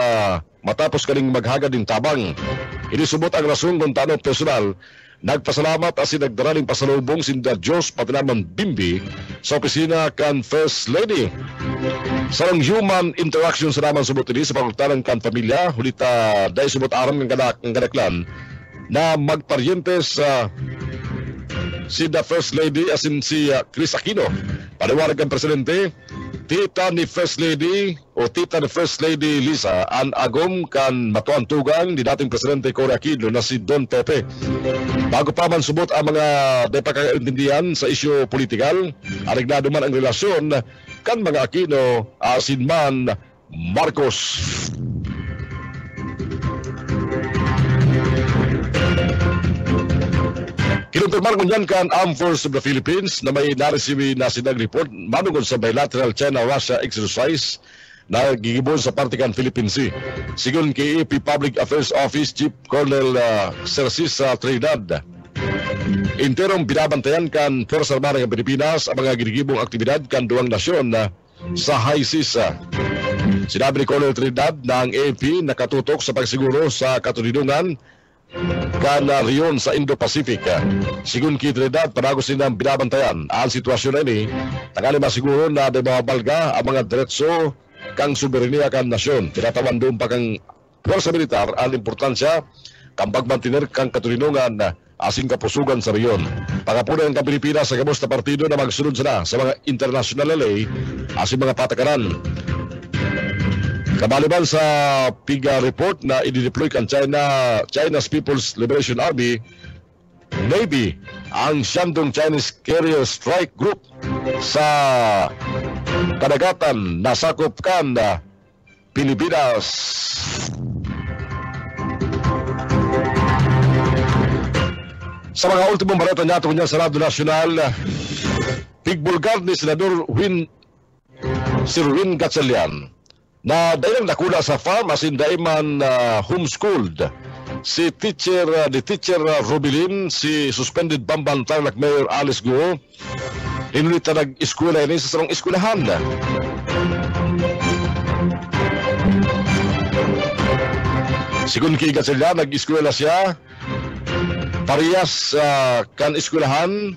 maghagad ng tabang. Inisubot ang rason kung tanong personal. Nagpasalamat at sinagdaraling pasalubong sinda Diyos pati naman Bimbi sa opisina kan First Lady. Sarang human interaction sa naman subot ini sa pagkutanan kan pamilya, hulita dahil subot aram ng kadaklan na magparyente sa si the First Lady asin si Chris Aquino. Paliwanag ang Presidente, tita ni First Lady Lisa ang agom kan matuan-tugang ni dating Presidente Cory Aquino na si Don Pepe. Bago pa man subot ang mga depakaintindihan sa isyu politikal, areglado man ang relasyon kan mga Aquino asin man Marcos. Kinumpirmar ko niyan kan Armed Forces of the Philippines na may naresibi na sinag report manungod sa bilateral China-Russia exercise na gigibon sa partikan Philippine Sea. Sigon kay AP Public Affairs Office Chief Colonel Cercisa Trinidad, interong binabantayan kan Puwersa Armada ng Pilipinas ang mga ginigibong aktibidad kan duwang nasyon sa high seas. Sinabi ni Colonel Trinidad na ang AP nakatutok sa pagsiguro sa katulidungan kana riyon sa Indo-Pacific. Sigun kay Trinidad, panagos nilang binabantayan ang sitwasyon na ini, tangali masiguro na di mabalga ang mga diretso kang soberenya kan nasyon. Tinatawan doon pa kang puwersa militar ang importansya kang pagmantener kang katulidungan asing kapusugan sa riyon. Pangapunan ng Pilipinas sa gabos na partido na magsunod sana sa mga international lay asing mga patakaran. Kabaliban sa PIGA report na i-deploy kan China's People's Liberation Army, Navy, ang Shandong Chinese Carrier Strike Group sa kadagatan na sakop kan Pilipinas. Sa mga ultimong balita niya tungkol sa Radyo Nacional, pigbulgar ni Senador Sir Win Gatchalian na dahil nakula sa farm asin daiman homeschooled si teacher Rubilin, si suspended Bamban Tarlac Mayor Alice Guo, inulita nag-eskwela ini sa sarong eskwelahan. Sigun kay Gatchalian, nag-eskwela siya parehas kan eskwelahan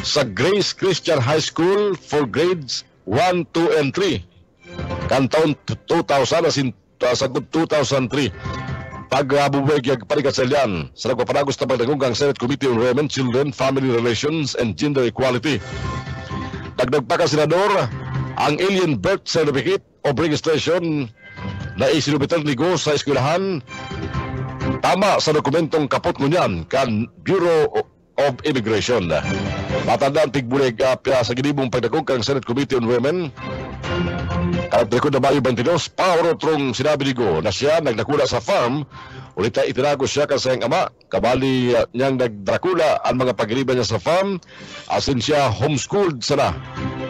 sa Grace Christian High School for grades 1, 2, and 3 kan taon 2000 asin sagot 2003. Pag-abubuwag yung Gatchalian sa nagpapanagos na pagdagungang Senate Committee on Women, Children, Family Relations, and Gender Equality. Dagdag pa ka Senador, ang alien birth certificate of registration na isinubitan ni Go sa eskwelahan tama sa dokumentong kapot ngunyan kan Bureau of Immigration. Matandaan tigbulig sa ginibong pagdagungang Senate Committee on Women at rekod na Mayo 22, paorotrong sinabi ni Go na siya nagdakula sa farm, ulita itinago siya kasayang ama, kabali niyang nagdakula ang mga pagriban niya sa farm, asin siya homeschooled sana.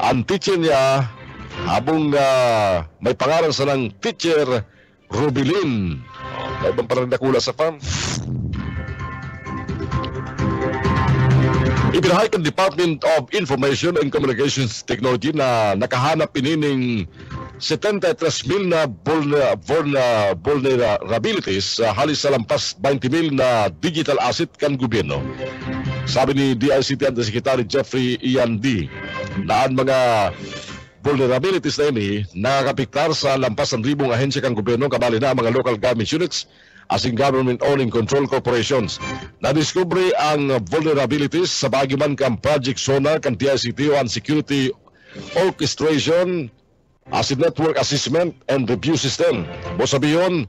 Ang teacher niya, habang may pangalan sa ng teacher Rubilin, ay bang parang nagdakula sa farm? Ipinahayag ng Department of Information and Communications Technology na nakahanap inining 73,000 na vulnerabilities halis sa lampas 20,000 na digital asset kan gobyerno. Sabi ni DICT Undersecretary Jeffrey Ian D. na ang mga vulnerabilities na ini nakakapiktar sa lampas 1,000 ahensya kan gobyerno, kabali na mga local government units asing government-owned and control corporations. Nadiskubre ang vulnerabilities sa bagiman kang Project Sonar kan DICT o ang Security Orchestration asing Network Assessment and Review System. O sabiyon,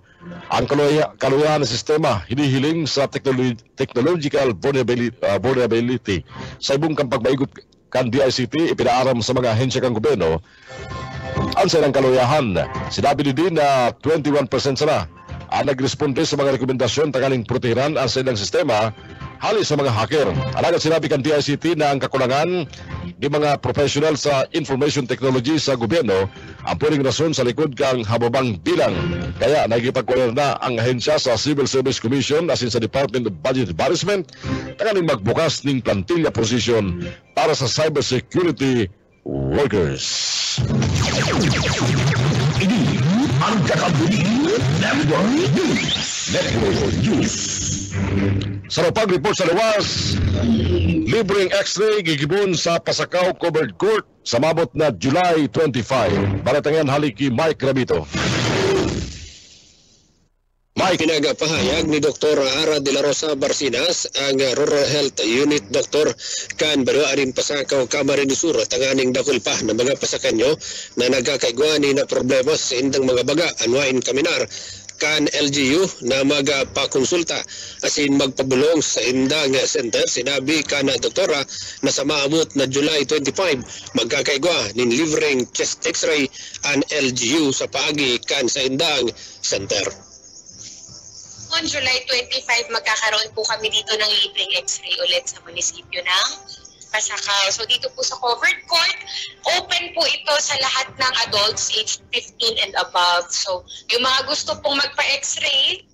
ang kaluyahan ng sistema hinihiling sa technological vulnerability. Sa ibong kang pagmaigot kan DICT, ipinaaram sa mga ahensya kang gobyerno ang silang kaluyahan. Sinabi ni din na 21% sana ang nagresponde sa mga rekomendasyon tanggaling protehiran ang silang sistema halis sa mga hacker. Alagad sinabi kan DICT na ang kakulangan ng mga professional sa information technology sa gobyerno ang pwedeng rason sa likod kang hababang bilang. Kaya nagipagkuler na ang ahensya sa Civil Service Commission asin sa Department of Budget Embarrassment tanggaling magbukas ng plantilla position para sa cybersecurity workers. Ini ang kakabuli Network News. Sa pag-report sa luwas, libreng X-ray gigibon sa Pasakaw Covered Court sa mabot na July 25. Balatangan haliki Mike Rabito. Mike. Pinagapahayag ni Dr. Ara de la Rosa Barcinas ang Rural Health Unit Dr. kan Baluarin Pasakaw Camarines Sur at ang aning dakul pa na mga pasakanyo na nagkakaigwani na problema sa indang mga baga anwain kaminar kan LGU na magpakonsulta asin magpabulong sa indang center. Sinabi ka na doktora na sa maabot na July 25 magkakaigwa nin livreng chest x-ray an LGU sa paagi kan sa indang center. On July 25 magkakaroon po kami dito ng libreng x-ray ulit sa munisipyo ng Pasakaw. So dito po sa covered court, open po ito sa lahat ng adults aged 15 and above. So yung mga gusto pong magpa-x-ray,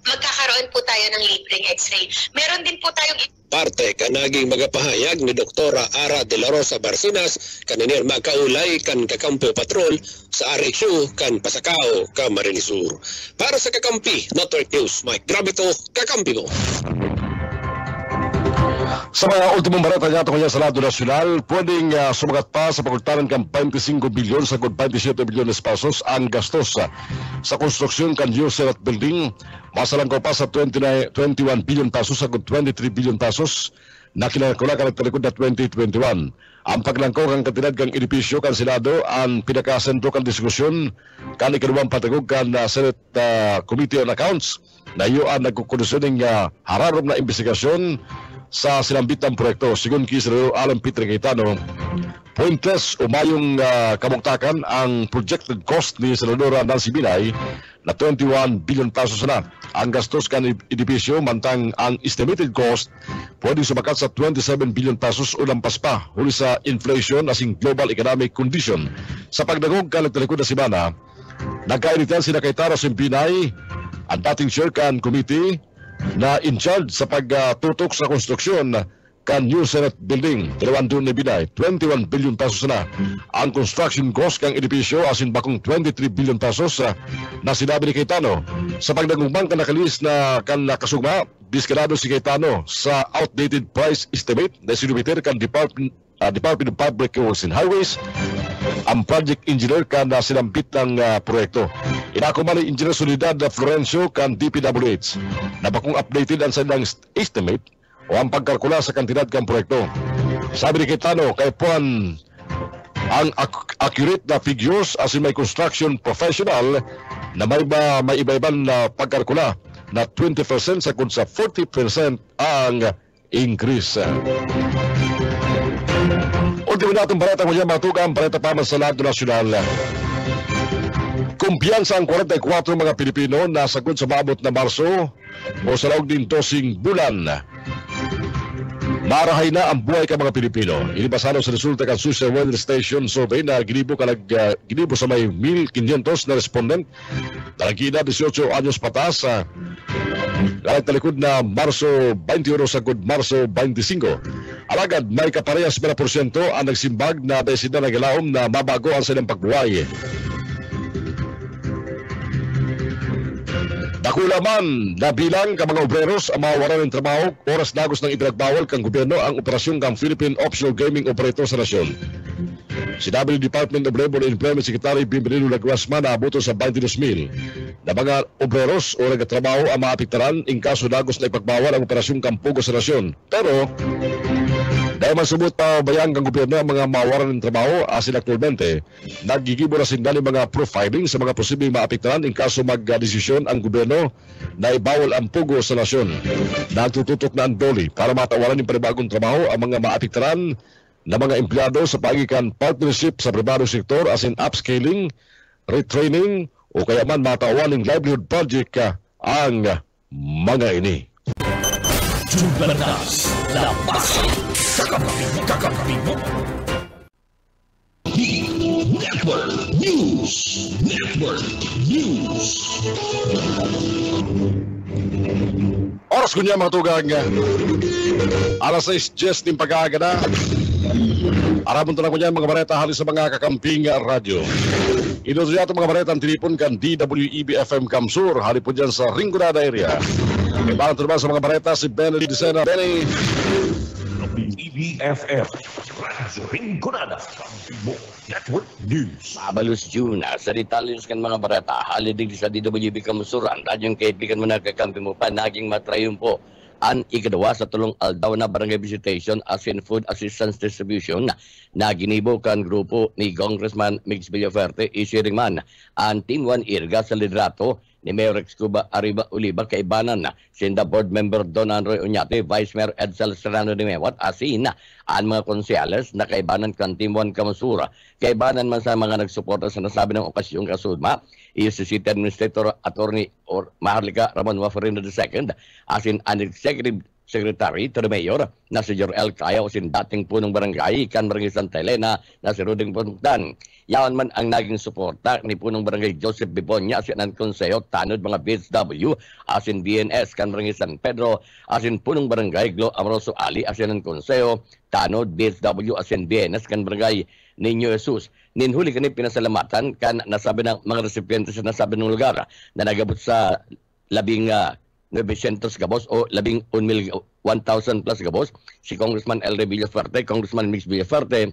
magkakaroon po tayo ng libreng x-ray. Meron din po tayong parte kanaging magapahayag ni Doktora Ara de la Rosa Barcinas kaninir makaulay kan Kakampo Patrol sa RHU kan Pasakaw, Camarines Sur. Para sa Kakampi Network News, Mike Grabito, Kakampi mo. Sa mga ultimong barata niya ito kanya sa lado nasyonal, pwedeng sumagat pa sa pagkultaran kang 25 bilyon sa 27 bilyones pesos ang gastos sa konstruksyon kan new Senate building. Masalangkaw pa sa 21 billion pesos sa 23 billion pesos na kinakula kan nagtalikod na 2021. Ang paglangkaw kang katinad kang edipisyo kan Senado ang pinakasentro kan diskusyon kan ikaduang patagog kan Senate Committee on Accounts na iyo ang nagkukondusyong hararom na investigasyon sa sinambitang proyekto. Sigun kay Senador Alan Peter Cayetano, pointless o mayong kamuktakan ang projected cost ni Senadora Nancy Binay na 21 billion pesos na. Ang gastos kan edipisyo mantang ang estimated cost pwede sumakat sa 27 billion pesos o lampas pa huli sa inflation asing global economic condition. Sa pagdagog kan nagtalikod na simana, nagkainitan sina Cayetano si Binay ang dating chair kan committee na in charge sa pagtutok sa konstruksyon kan new Senate building. Dalawan doon ni Binay, 21 billion pesos na. Ang construction cost kang edipisyo asin bakong 23 billion pesos na sinabi ni Cayetano. Sa pagdagumang kan nakalis na kan nakasugma, diskarado si Cayetano sa outdated price estimate na sinumiter kan Department of Public Works and Highways. Ang project engineer kan sinambit ng proyekto. Inako man ni Engineer Solidad Florencio kan DPWH na bakong updated ang silang estimate o ang pagkalkula sa kantidad kan proyekto. Sabi ni Cayetano, kay puan ang accurate na figures asin may construction professional na may iba-ibang na pagkalkula na 20% sa kung sa 40% ang increase. Ultimo natong balita mo dyan, matugang balita pa sa lado nasyonal. Kumpiyansa ang 44 mga Pilipino na sagot sa maabot na Marso o sa laog din tosing bulan. Marahay na ang buhay ka mga Pilipino. Inibasano sa resulta kan Social Weather Station survey na ginibo sa may 1,500 na respondent. Talagina 18 anyos patas sa talikod na Marso 21 sa Marso 25. Alagad may kaparehas 10% ang nagsimbag na desida na galaom na mabago ang silang pagbuhay. Dakula man na bilang ka mga obreros ang mawawalan ng trabaho, oras dagos ng ipinagbawal kang gobyerno ang operasyon kang Philippine Offshore Gaming Operator sa nasyon. Sinabi ni Department of Labor and Employment Secretary Bimbelino Laguasma na abuto sa 22,000 na mga obreros o nagtatrabaho ang maapektaran in kaso dagos na ipagbawal ang operasyon kang Pugo sa nasyon. Pero dahil masubot pa bayang kang gobyerno ang mga mawawalan ng trabaho asin aktualmente, nagigibo na sindali mga profiling sa mga posibleng maapektaran in kaso magdesisyon ang gobyerno na ibawal ang Pugo sa nasyon. Nagtututok na ang DOLI para matawaran ng panibagong trabaho ang mga maapektaran na mga empleyado sa pagikan partnership sa pribadong sektor asin upscaling, retraining o kaya man matawan ng livelihood project ang mga ini. Jubanas, lapas, kakampi mo. Network News. Oras ko niya mga tugang. Alas 6:10 ng pag-aaga na. Aramon to na ko niyan mga bareta halis sa mga kakamping radyo. Inutuloy ato mga bareta ang tinipon kan DWEB FM Kamsur. Hali po dyan sa Rinconada area. Ibalang to naman sa mga bareta si Benny Dicena. Benny. DWEBFF Radyo Rinconada Kampibo Network News. Mabalus June, sa detalyon kan mga barata, halidig sa DWB Kamusuran, radyong kaibigan mo na kakampi mo pa, naging matrayumpo ang ikadawa sa tulong aldaw na barangay visitation as in food assistance distribution na ginibo kan grupo ni Congressman Mix Villaferte, isiring man ang Team 1 Irga sa liderato ni Mayor Excuba Arriba Oliva kaibanan na sinda board member Don Androy Uñate, Vice Mayor Edsel Serrano de Mewat, asin ang mga konsyales na kaibanan kan Team 1 Kamusura. Kaibanan man sa mga nagsuporta sa nasabi ng okasyong kasudma, is si City Administrator Attorney or Maharlika Ramon Wafarino II, asin ang Executive Secretary to the Mayor na si Jorel Kaya o sin dating punong barangay kan Barangay Santa Elena na si Ruding Puntan. Yawan man ang naging suporta ni punong barangay Joseph Bibonya asin ang konseyo tanod mga BSW asin BNS kan Barangay San Pedro asin punong barangay Glo Amoroso Ali asin ang konseyo tanod BSW asin BNS kan Barangay Niño Jesus. Ninhuli kani pinasalamatan kan nasabi ng mga recipientes sa nasabi ng lugar na nagabot sa 900 gabos o 1,000 plus gabos, si Congressman Elre Villaferte, Congressman Mix Villaferte,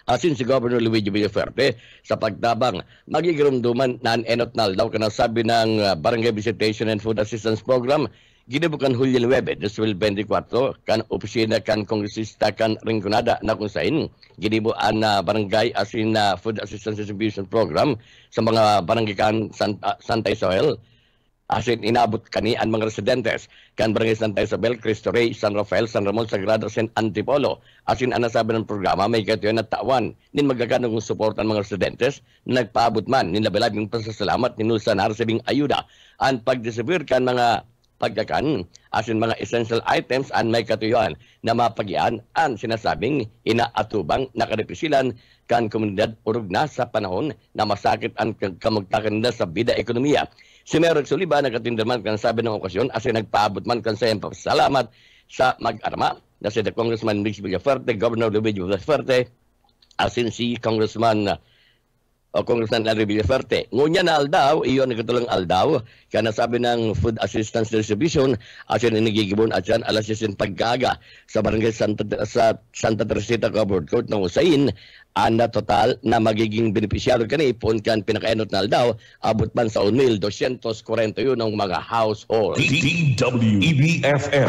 asin si Governor Luigi Villaferte sa pagtabang magigirumduman na enot na daw kanasabi ng Barangay Visitation and Food Assistance Program ginubukan Hulyo 9, 2024 kan opisina kan kongresista kan Rinconada na kung saan ginibuan na barangay asin na Food Assistance Distribution Program sa mga barangay kan Santa Isabel. Asin inabot kani ang mga residentes kan Barangay Santa Isabel, Cristo Rey, San Rafael, San Ramon, Sagrado, San Antipolo. Asin ang nasabi ng programa may katuyan na tawan nin magaganong support ang mga residentes na nagpaabot man nin labilabing pasasalamat ni Nulsan Arsebing ayuda ang pagdisibir kan mga pagkakan asin mga essential items ang may katuyuan na mapagyan ang sinasabing inaatubang nakadepisilan kan komunidad urog na sa panahon na masakit ang kamagtakan nila sa bida ekonomiya. Si Mayor Soliba nagatindaman kan sabi ng okasyon asin nagpaabot man kan sa iyang pasalamat sa mag-arma na si Congressman Mix Villaferte, Governor Luigi Villaferte, asin si Congressman Larry Villaferte. Ngunya na aldaw, iyon nagkatulang aldaw, kaya nasabi ng Food Assistance Distribution, asin inigigibon at yan alas 6 pagkaga sa Barangay Santa Teresita Covered Court ng Usain, na total na magiging benepisyado kani ipon kan pinakaenot na aldaw, abot man sa 1,241 ng mga household. DWEBFF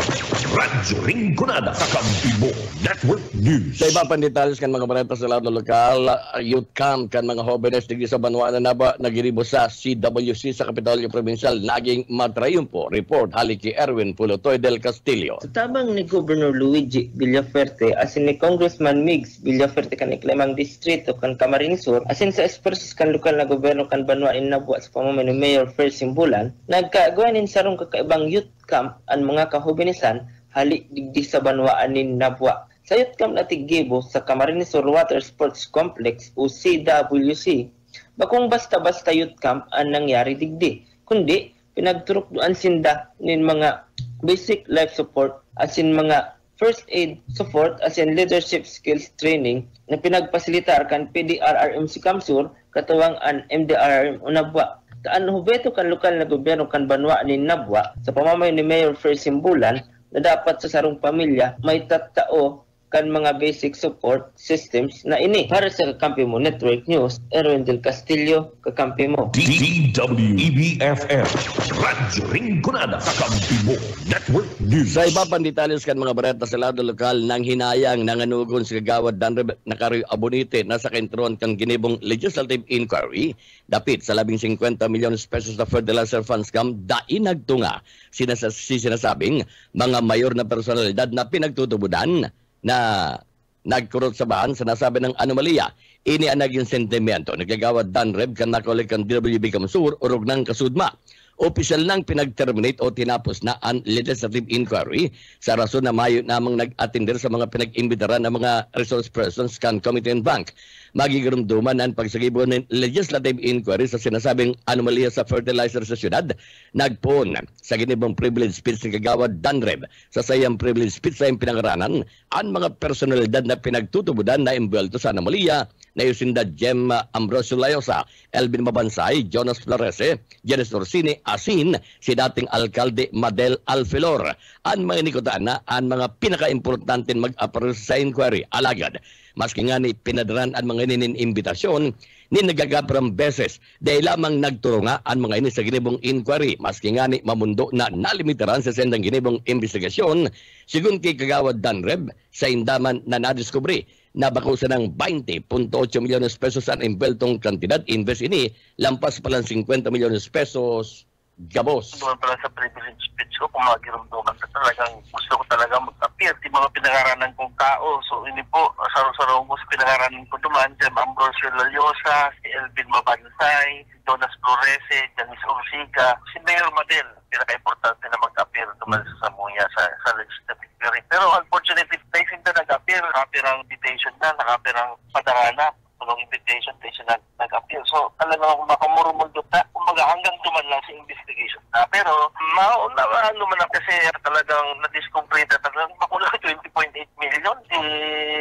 Radyo Rinconada Kampibo Network News. Sa iba pang detalles kan mga bareta sa lado lokal, youth camp kan mga jóvenes digdi sa Banwa na naba nagiribo sa CWC sa Kapitolyo Provincial naging matrayumpo. Report haliki Erwin Pulotoy del Castillo. Sa tabang ni Governor Luigi Villaferte asin ni Congressman Mix Villaferte kan iklemang distrito kan Camarines Sur asin sa esforsos kan lokal na gobyerno kan Banwa in nabuat sa pamumuno ni Mayor Fer Simbulan nagkaagawanin sarong kakaibang youth camp ang mga kahobinisan hali digdi sa Banwaan ni Nabwa. Sa youth camp na Tigibo sa Camarines Sur Water Sports Complex o CWC, bakong basta-basta youth camp ang nangyari digdi, kundi pinagturok-duan sinda nin mga basic life support asin mga first aid support asin leadership skills training na pinagpasilitar kan PDRRM si Kamsur katuwang an MDRRM Nabwa. Taan hubeto kan lokal na gobyerno kan Banwa ni Nabwa sa pamamayo ni Mayor Fer Simbulan na dapat sa sarong pamilya may tattao kan mga basic support systems na ini. Para sa Kakampi Mo Network News, Erwin del Castillo, Kakampi Mo. DWEBFF Radyo Rinconada Kakampi Mo Network News. Sa iba pang detalles kan mga bareta sa lado lokal nang hinayang nanganugon sa Kagawad Danreb Nakario Abonite na sa kentron kang ginibong legislative inquiry dapit sa 50 million pesos na fertilizer funds scam dai nagtunga sinasabing mga mayor na personalidad na pinagtutubudan na nagkurot sa bahan sa nasabi ng anomalya. Ini ang naging sentimento. Nagkagawad Danreb kan nakulik kan DWB Kamsur urog ng kasudma. Opisyal nang pinag-terminate o tinapos na ang legislative inquiry sa rason na mayo namang nag-attender sa mga pinag-imbitaran ng mga resource persons kan Committee and Bank. Magigirumduman ang pagsagibo ng legislative inquiry sa sinasabing anomalya sa fertilizer sa syudad. Nagpoon sa ginibong privilege speech ng Kagawad Danreb sa sayang privilege speech sa pinangaranan ang mga personalidad na pinagtutubudan na imbwelto sa anomalya na Yusinda Jem Ambrosio Layosa, Elvin Mabansay, Jonas Florese, Janice Orsini, asin si dating alkalde Madel Alfilor. Ang mga nikotaan na ang mga pinaka-importante mag-approve sa inquiry. Alagad, maski nga ni pinadaran ang mga imbitasyon, ni nagagaprang beses dahil lamang nagturunga ang mga ini sa ginibong inquiry, maski nga ni mamundo na nalimitaran sa sendang ginibong investigasyon, sigun kay Kagawad Danreb sa indaman na nadiskubre na bakusan ng 20.8 milyones pesos ang imbeltong kantidad, invest ini, lampas palang 50 milyones pesos gabos. Doon pala sa privilege speech ko, kung magirumduman ka talagang gusto ko talaga mag-appear. Di mga pinangaranan kong tao. So, hindi po, sarong-sarong ko sa pinangaranan ko duman, Jem Ambrosio Layosa, si Elvin Mabansay, si Jonas Florese, Janice Orsiga, si Mayor Madel, pinaka-importante na mag-appear duman sa Samuya sa legislative hearing. Pero unfortunately, facing na nag-appear, nakapirang invitation na, nakapirang padarana. Tulong invitation, na nag-appeal. So, talagang makamurumundot na. Kumbaga, hanggang tuman lang sa investigation na. Pero, maunawaan naman kasi talagang na-discover na talagang makulang 20.8 million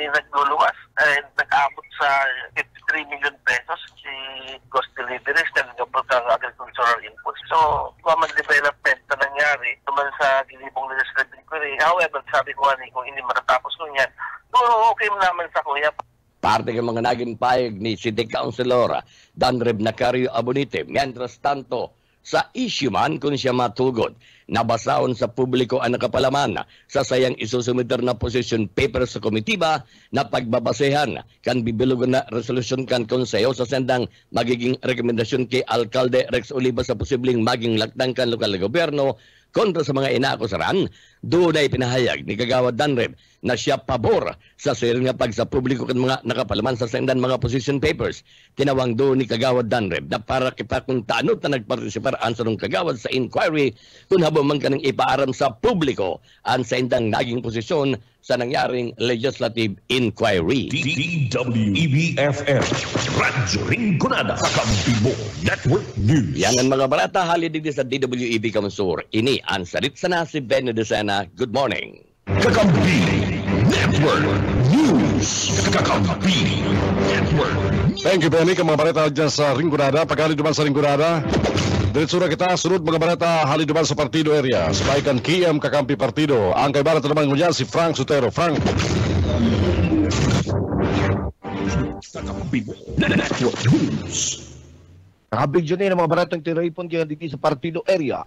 nagluluwas. Nag-aabot sa 53 million pesos si Ghost Deliveries na nagabot ang agricultural inputs. So, common development na nangyari tuman sa ginibong legislative inquiry. However, sabi ko kung hindi matatapos ko yan, okay naman sa kuya. Parte ng mga naging payag ni City Councilor Danreb Nacario Abonite. Mientras tanto, sa issue man kung siya matugod, nabasaon sa publiko ang nakapalaman sa sayang isusumiter na position paper sa komitiba na pagbabasehan kan bibilugan na resolusyon kan konseyo sa sendang magiging rekomendasyon kay Alkalde Rex Oliva sa posibleng maging lakdang kan lokal na gobyerno kontra sa mga inaakusaran. Doon ay pinahayag ni Kagawad Danreb na siya pabor sa siring nga pag sa publiko kan mga nakapalaman sa sendan mga position papers. Tinawang doon ni Kagawad Danreb na para kung tanot na nagpartisipar ang sarong kagawad sa inquiry kung habang man ka nang ipaaram sa publiko ang sendang naging posisyon sa nangyaring legislative inquiry. DWEBFM Radyo Rinconada Kakampibo Network News. Yan ang mga barata halid sa DWEB Kamsur. Ini ang sarit sana si Benny Desena. Good morning. Kakampi Network News. Kakampi Network News. Thank you, Benny. Mga barata dyan sa Rinconada. Pagkali duman sa Rinconada, diretsura kita, sunod mga barata, hali duman sa partido area. Spaikan KM Kakampi Partido. Ang kay barata naman ngunyan si Frank Sotero. Frank. Kakampi Network News. Nakabig dyan mga baratang tiraypon kaya dito sa partido area.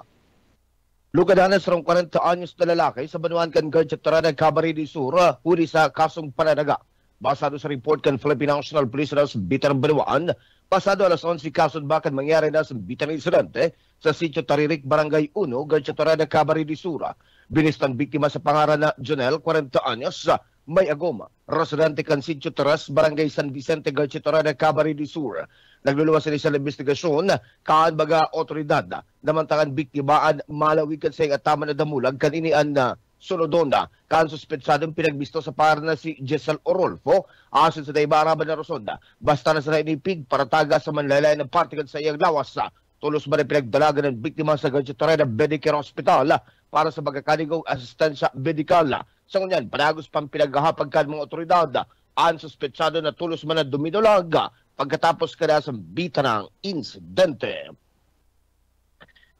Lugadanas rong 40 anyos na lalaki sa Banuan kan Garchatorada, Camarines Sur, huli sa kasong pananaga. Basado sa report kan Philippine National Police sa Bitan Banuan, pasado alas 11 kason bakan mangyari na sa Bitan Incidente sa Sitio Taririk, Barangay 1, Garchatorada, Camarines Sur. Binistang biktima sa pangaran na Jonel, 40 anyos, may agoma. Residente kan Sitio Taras, Barangay San Vicente, Garchatorada, Camarines Sur. Nagluluwas sa investigasyon kaan baga otoridad namantangan biktimaan malawikan sa atama na damulag kaninian na sunodona kaan suspetsadong pinagbisto sa para na si Jessel Orolfo asin sa daibaraban na Rosonda basta na sa nainipig para taga sa manlalay ng partikan sa iyang lawas tulos ba na pinagdalagan ng biktima sa Garchatorada Medicare Hospital para sa magkakanigong asistensya medikal. Sa ngunyan, panagos pang pinaghahapag kan mga otoridad ang suspetsado na tulos man na dumidolag pagkatapos kada sa bita ng insidente.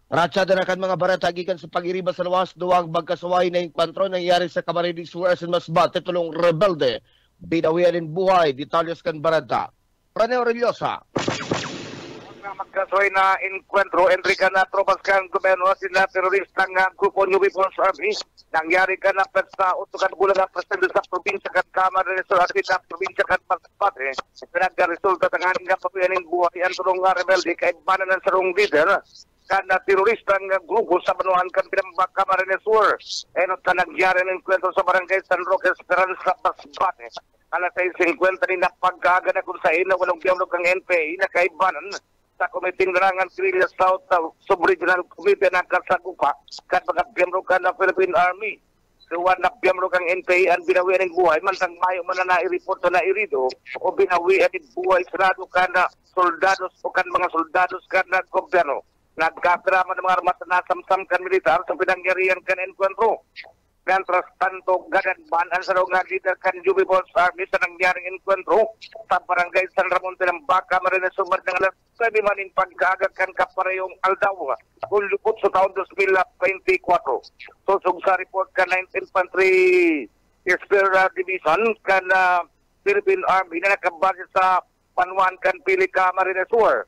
Ratsada na kan mga barata gikan sa pag-iriba sa lawas duwag magkasaway na inkwantro nangyari sa Camarines Sur sa Masbate tulong rebelde. Binawian din buhay, detalyos kan barata. Rene Aureliosa. Magkasaway na encuentro, Enrique na tropas kan gobyerno sila terorista ng grupo New People's Army. Nangyari ka na sa utukan bulan na presidente sa probinsya kan Camarines Sur at sa probinsya kan Masbate. Nagkaresulta tanganin nga papiyaning buhay ang tulong nga rebelde kay banan ng sarong leader kan na terorista ng grupo sa Banuan kan pinambak Camarines Sur. Enot ka nangyari ng encuentro sa barangay San Roque Esperanza, Masbate. Alas 6:50 ni napagkaga na kung sa ina walang biyamlo kang NPA na kaibanan sa Komiting Larangan Guerrilla South Sub-Regional Committee ng Kasagupa kat mga biyamro ka ng Philippine Army. Suwan na biyamro kang NPA ang binawi ng buhay mantang mayo man na naireport na irido o binawi ang buhay sarado ka na soldados o kan mga soldados ka na gobyerno. Nagkapiraman ng mga armas na nasamsam kan militar sa pinangyarihan kan enkwentro. Mientras tanto, ganadbanan sa nga leader kan Jubilee Army sa nangyaring enkwentro sa barangay San Ramon de Lambaca, Marines Sumad ng alas 9 maning pagkagakan kaparehong Aldaw, kulupot sa taon 2024. Susog sa report ka 9th Infantry Explorer Division kan Philippine Army na nakabase sa Panuan kan Pilika Marines Sur.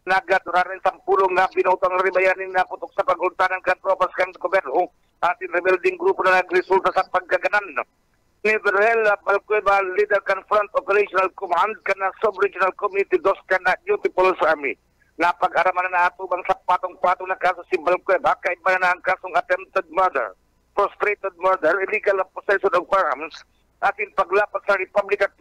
Nagaturarin sa pulong na binutang ribayanin na putok sa pagultanan kan tropas kan gobyerno atin rebuilding grupo na nagresulta sa pagkaganan. Ni Berhel Balcueva, leader kan Front Operational Command kan Sub-Regional Committee 2 kan Duty Police Army. Napag-araman na atubang sa patong-patong na kaso si Balcueva, kaiba na ang kasong attempted murder, frustrated murder, illegal possession of firearms, atin paglapat sa Republic Act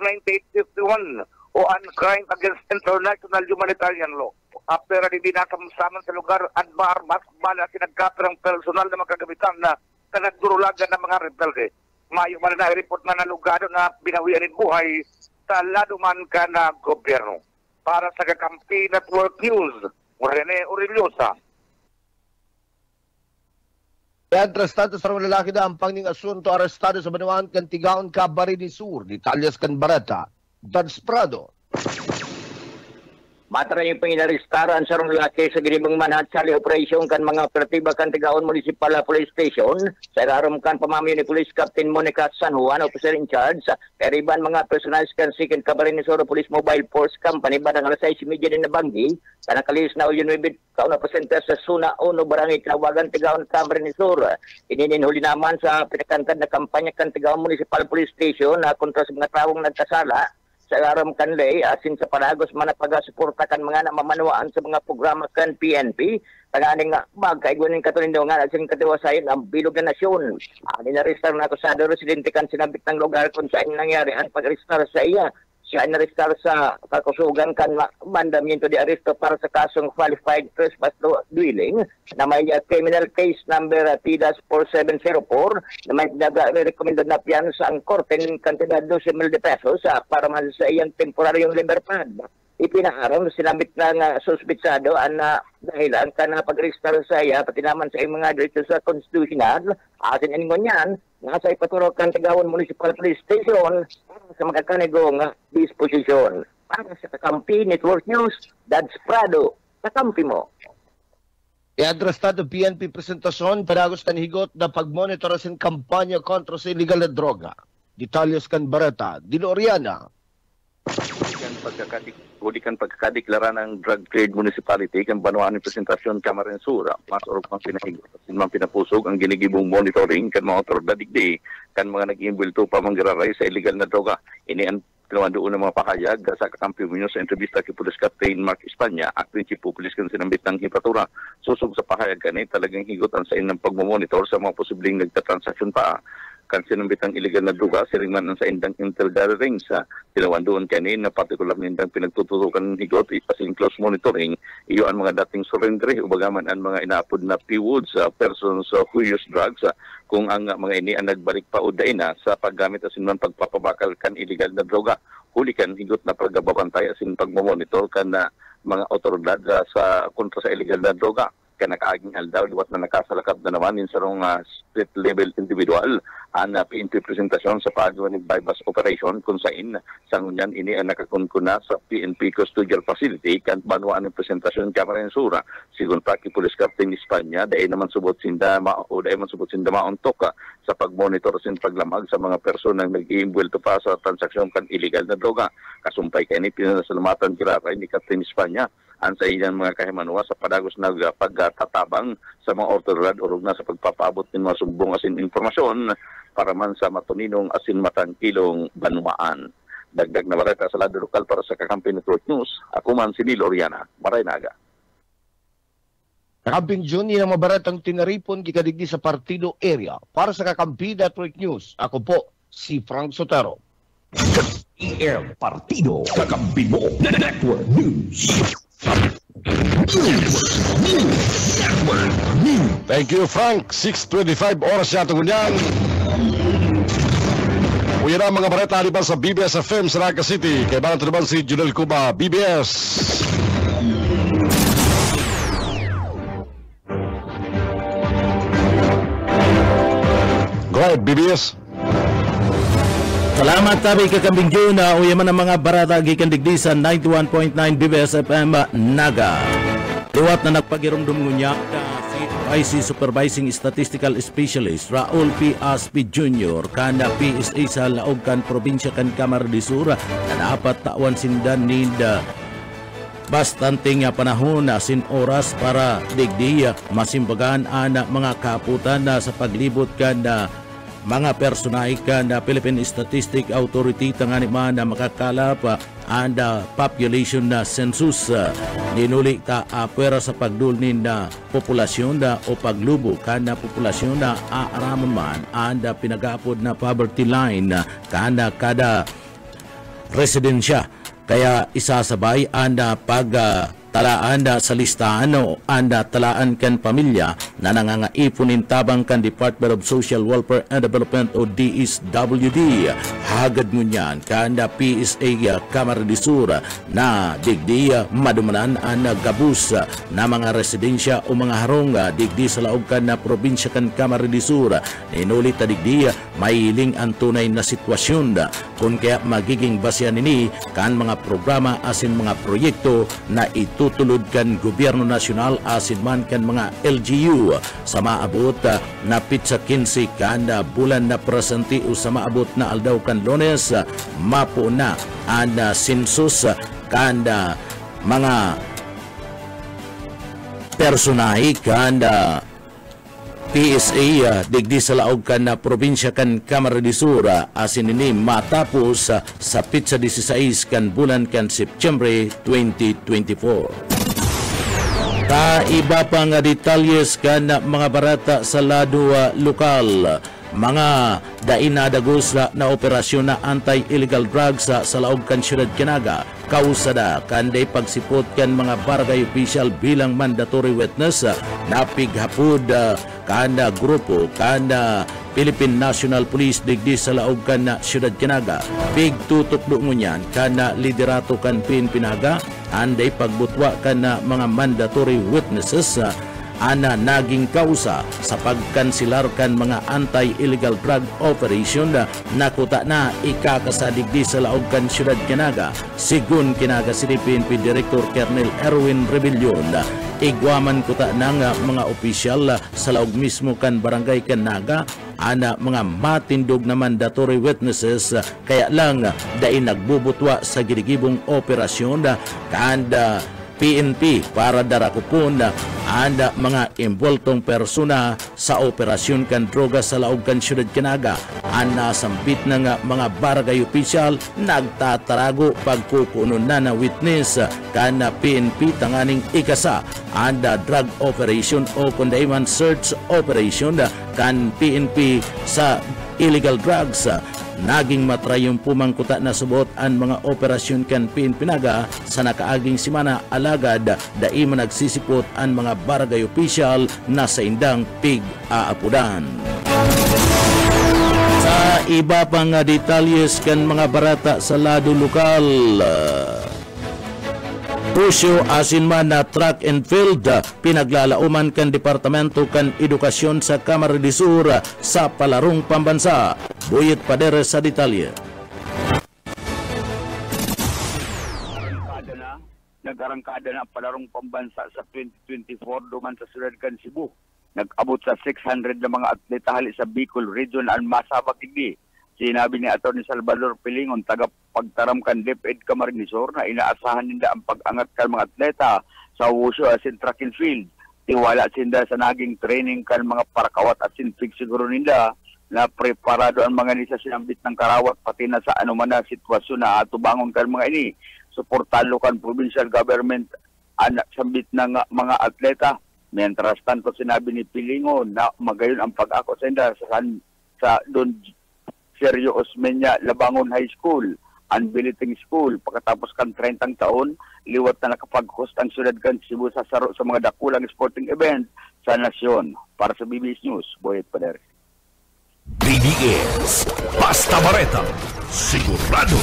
9851 o an crime against international humanitarian law. After hindi nasamsaman sa lugar at maarmas, bala sinagkapir ang personal na makagamitan na nagdurulagan ng mga rebelde. Mayo man na i-report na nalugado na binawianin buhay sa laduman ka na gobyerno. Para sa Kakampi Network News, Rene Orillosa. Arestado sa mga lalaki na ang pangning asunto arestado sa Banuan kan Tigaon Cabarines Sur, Detalles kan Barata, Dads Prado. Matra yung panginaristaraan sa rong lalaki sa ginibang manhat sa operasyon kan mga operatiba kan Tigaon Municipal Police Station sa irarom kan pamamayo ni Police Captain Monica San Juan, officer in charge, kariban mga personalis kan Second Cabarines Sur Police Mobile Force Company badang alas 6:30 din na banggi kanakalis na uyon wibid kauna presenter sa Suna 1 Barangay Kawagan Tigaon Cabarines Sur. Ininhuli naman sa pinakantad na kampanya kan Tigaon Municipal Police Station na kontra sa mga tawong nagkasala sa aram kanlay asin sa panagos manapagasuporta kan mga namamanawaan sa mga programa kan PNP taganing nga magkaigunin katunindungan at sing katiwasayan ang bilog na nasyon. Inarestar na akusado residente kan sinabit ng lugar kung saan nangyari ang pag-arestar sa iya. Siya inarestar sa kakusugan kan mandamiento de aresto para sa kasong qualified trespass dwelling na may criminal case number T-4704 na may recommended na piyansa ang korte ng kantidad 12,000 pesos para sa iyang temporaryong libertad. Ipinaaram sinabit ng suspitsado na dahilan ka na pag-register sa iya pati naman sa iyong mga dito sa constitutional atin iningon yan nasa ipaturo kan Tigaon Municipal Police Station sa magkakanigong disposisyon. Para sa Kakampi Network News, Dads Prado, Kakampi mo. Arestado PNP presentasyon panagos kan higot na pagmonitor sa kampanya kontra sa illegal na droga. Detalles kan Barata, Diloriana. Hudikan pagkakadeklara ng drug trade municipality kan Banuan ng presentasyon Camarines Sur mas orog pang pinahigot sinmang pinapusog ang ginigibong monitoring kan mga otoridad digdi kan mga nag-iimbulto pa manggiraray sa illegal na droga. Ini ang tinawan doon ng mga pahayag sa Kakampi Minyo sa entrevista kay Police Captain Mark Espanya at Principal Police kan sinambit ng hipatura. Susog sa pahayag kanay talagang higutan sa inang pagmamonitor sa mga posibleng nagtatransaksyon pa kan sinambit ang illegal na droga siringman ang sa indang intel gathering sa tinawan doon kanin na partikular nindang pinagtututukan higot ipasin close monitoring iyo ang mga dating surrender ubagaman ang mga inaapod na PWOODs persons who use drugs kung ang mga ini ang nagbalik pa uday na sa paggamit asin man pagpapabakal kan illegal na droga hulikan higot na pagbabantay asin pagmamonitor kan na mga otoridad sa kontra sa illegal na droga kanakaaging aldaw liwat na nakasalakap na naman sa rong street level individual ang PNP presentasyon sa pagawa ng bypass operation kung saan sa ngunyan ini ang nakakunkuna sa PNP custodial facility kan Banuan ng presentasyon Camarines Sur sigun pa ki Police Captain Espanya dahil naman subot sinda mauntok sa pagmonitor sin paglamag sa mga personang nag-iimbwelto pa sa transaksyon kan illegal na droga kasumpay kani pinasalamatan kiraray ni Captain Espanya ang sa ilang mga kahimanwa sa padagos na pagtatabang sa mga otoridad urog na sa pagpapabot ng mga sumbong asin informasyon para man sa matuninong asin matangkilong Banuaan. Dagdag na barata sa lado lokal para sa Kakampi Network News. Ako man si Nil Oriana, Maraynaga. Kakamping June, yun ang mabaratang tinaripon kikadigdi sa partido area. Para sa Kakampi Network News, ako po si Frank Sotero. ER Partido Kakampi mo Network News. Thank you, Frank. 6:25 oras yata kunyan. Uyan ang mga bareta haliban sa BBS FM sa Naga City. Kay Banang Taliban si Junel Cuba, BBS. Alright, BBS. Salamat tabi kakambing June na uyaman ang mga barata gikan digdi sa 91.9 BBS FM Naga. Liwat na nagpagirumdum ngunya si IC Supervising Statistical Specialist Raul P. Aspi Jr. kana PSA sa Laogan Probinsya kan Camarines Sur na dapat tawan sindan nida bastante nga panahon na sin oras para digdi masimbagan ana mga kaputan na sa paglibot kan na mga personay kan na Philippine Statistic Authority tangani man na makakalap ang population na census ninuli ta apera sa pagdulnin na populasyon na o paglubo kan na populasyon na aaraman man ang pinagapod na poverty line kan kada residensya kaya isasabay ang talaan sa listahan o anda talaan kan pamilya na nangangaipunin tabang kan Department of Social Welfare and Development o DSWD. Hagad mo niyan kanda PSA Camarines Sur na digdi madumanan ang gabus na mga residensya o mga harong digdi sa laog kan na probinsya kan Camarines Sur. Inulit na digdi mahiling ang tunay na sitwasyon kung kaya magiging basyan ini kan mga programa asin mga proyekto na itutulod kan gobyerno nasyonal asin man kan mga LGU sa maabot na pitsa 15 kan bulan na presente o sa maabot na aldaw kan Lunes mapo na ang census kan mga personahe kan PSA digdi sa laog kan na probinsya kan Camarines Sur asin ini matapos sa pitsa 16 kan bulan kan September 2024. Ta iba pa nga detalyes kan mga barata sa lado lokal. Mga dainadagos na operasyon na anti-illegal drugs sa laog kan Siyudad Canaga kausada kanday pagsipot kan mga barangay official bilang mandatory witness na pighapod kanda grupo kanda Philippine National Police digdi sa laog kan na Siyudad Canaga pig tutok do ngunyan kana liderato kan Pinaga anday pagbutwa kan na mga mandatory witnesses ana naging kausa sa pagkansilar kan mga anti-illegal drug operation na kuta na ikakasadigdi sa laog kan Siyudad Canaga. Sigun kinaga si PNP Director Colonel Erwin Rebellion, igwaman kuta ng mga opisyal sa laog mismo kan barangay Canaga ana mga matindog na mandatory witnesses kaya lang dain nagbubutwa sa gidigibong operasyon kanda PNP para darakupon ang mga involtong persona sa operasyon kan droga sa laog kan Siyudad Canaga. Ang nasambit ng mga barangay opisyal nagtatarago pagkukunon na witness kan PNP tanganing ikasa ang drug operation o kundaiman search operation kan PNP sa illegal drugs. Naging matrayong pumangkuta na subot ang mga operasyon kan Pinaga sa nakaaging simana alagad daima nagsisipot ang mga barangay official na sa indang pig-aapudan. Sa iba pang detalyes kan mga barata sa lado lokal, pusyo asin man na track and field pinaglalauman kan Departamento kan Edukasyon sa Camarines Sur sa palarong pambansa. Buyit Padere sa detalye. Nag-arangkada na palarong pambansa sa 2024 duman sa Siyudad kan Cebu. Nag-abot sa 600 na mga atleta hali sa Bicol Region ang masabak tigdi. Sinabi ni Atty. Salvador Pilingon, tagapagtaram kan DepEd Camarines Sur na inaasahan nila ang pag-angat kan mga atleta sa wushu asin track and field. Tiwala sinda sa naging training kan mga parakawat asin fix siguro nila na preparado ang mga nisa sinambit ng karawat pati na sa anuman na sitwasyon na atubangon kan mga ini. Suportalo kan provincial government anak sambit ng mga atleta. Mientras tanto sinabi ni Pilingon na magayon ang pag-ako sa Don Sergio Osmeña Labangon High School, Unbelieving School. Pagkatapos kan 30 taon, liwat na nakapag-host ang Siyudad kan Cebu sa saro sa mga dakulang sporting event sa nasyon. Para sa BBS News, Boyet Pader. BBS, Basta Bareta, sigurado.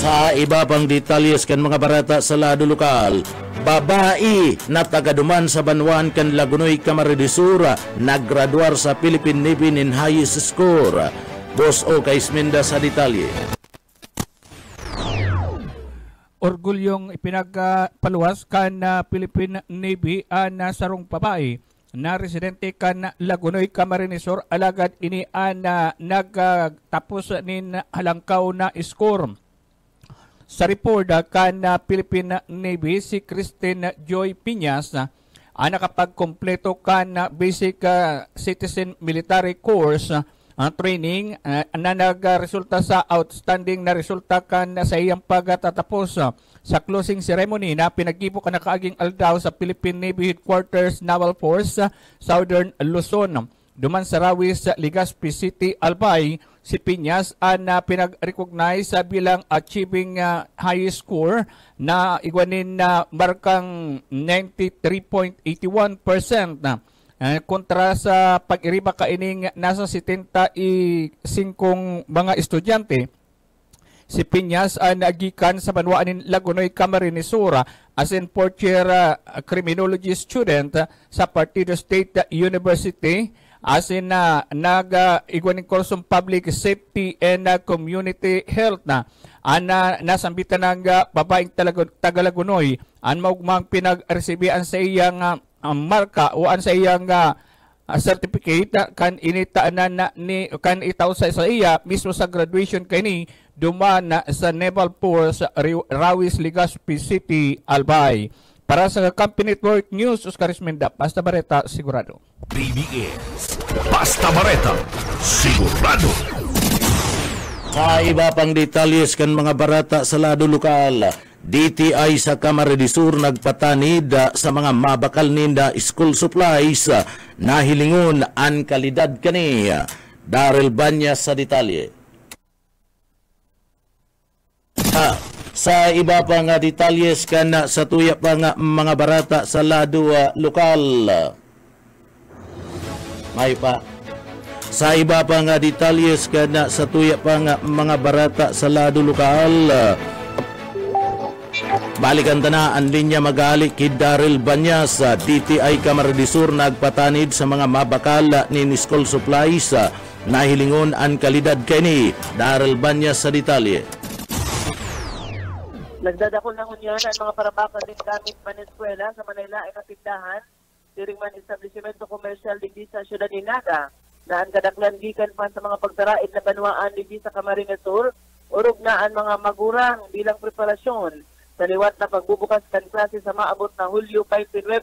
Sa iba pang detalyes kan mga barata sa lado lokal, babae na tagaduman sa Banwan kan Lagunoy, Camarines Sur, naggraduar sa Philippine Navy in highest score. Boss O. Kaisminda sa detalye. Orgulyong ipinagpaluwas kan Philippine Navy na sarong babae na residente kan Lagunoy, Camarines Sur, alagad ini nagtapos nin halangkaw na score. Sa report kan Philippine Navy, si Christine Joy Piñas nakapagkompleto kan basic citizen military course training na nagresulta sa outstanding na resulta kan sa iyang pagtatapos sa closing ceremony na pinaggibo ka na kaaging aldaw sa Philippine Navy Headquarters Naval Force Southern Luzon. Duman sa Rawis, Legazpi City, Albay, si Piñas na pinag-recognize bilang achieving high score na igwanin na markang 93.81%. Kontra sa pag-iriba kaining nasa 75 mga estudyante. Si Piñas nagikan sa Banwaanin Lagunoy, Camarines Sur as in fourth year criminology student sa Partido State University, as in nag-igwaning kursong Public Safety and Community Health na nasambitan ng babaeng Tagalagunoy ang maugmang pinag-resibian sa iyang marka o sa iyang certificate kan initaanan ni kan itaw sa iya mismo sa graduation kani duman sa Naval Force Rawis, Legazpi City, Albay. Para sa Company Network News, Oscar Ismenda, Basta Bareta, sigurado. BBS, Basta Bareta, sigurado. Sa iba pang detalyes kan mga barata sa lado lokal, DTI sa Camarines Sur nagpatanid sa mga mabakal ninda school supplies na hilingon ang kalidad kani. Daryl Banyas sa detalye. Sa iba pa nga detalyes kan sa tuya pa nga mga barata sa lado lokal. May pa. Sa iba pa nga detalyes kan sa tuya pa nga mga barata sa lado lokal. Balikan na ang linya magali kay Daryl Banyas. DTI Camarines Sur nagpatanid sa mga mabakal ni school supplies na hilingon ang kalidad kini. Daryl Banyas sa detalye. Nagdadako na kunyan ang mga parabakan din gamit Maneskwela sa Manila ay katindahan. Diring man establishmento komersyal din sa syudad ni Naga na ang kadaklan gikan pa sa mga pagtaraid na banwaan din sa Camarines Sur. Urog na ang mga magurang bilang preparasyon sa liwat na pagbubukas kan klase sa maabot na Hulyo 29.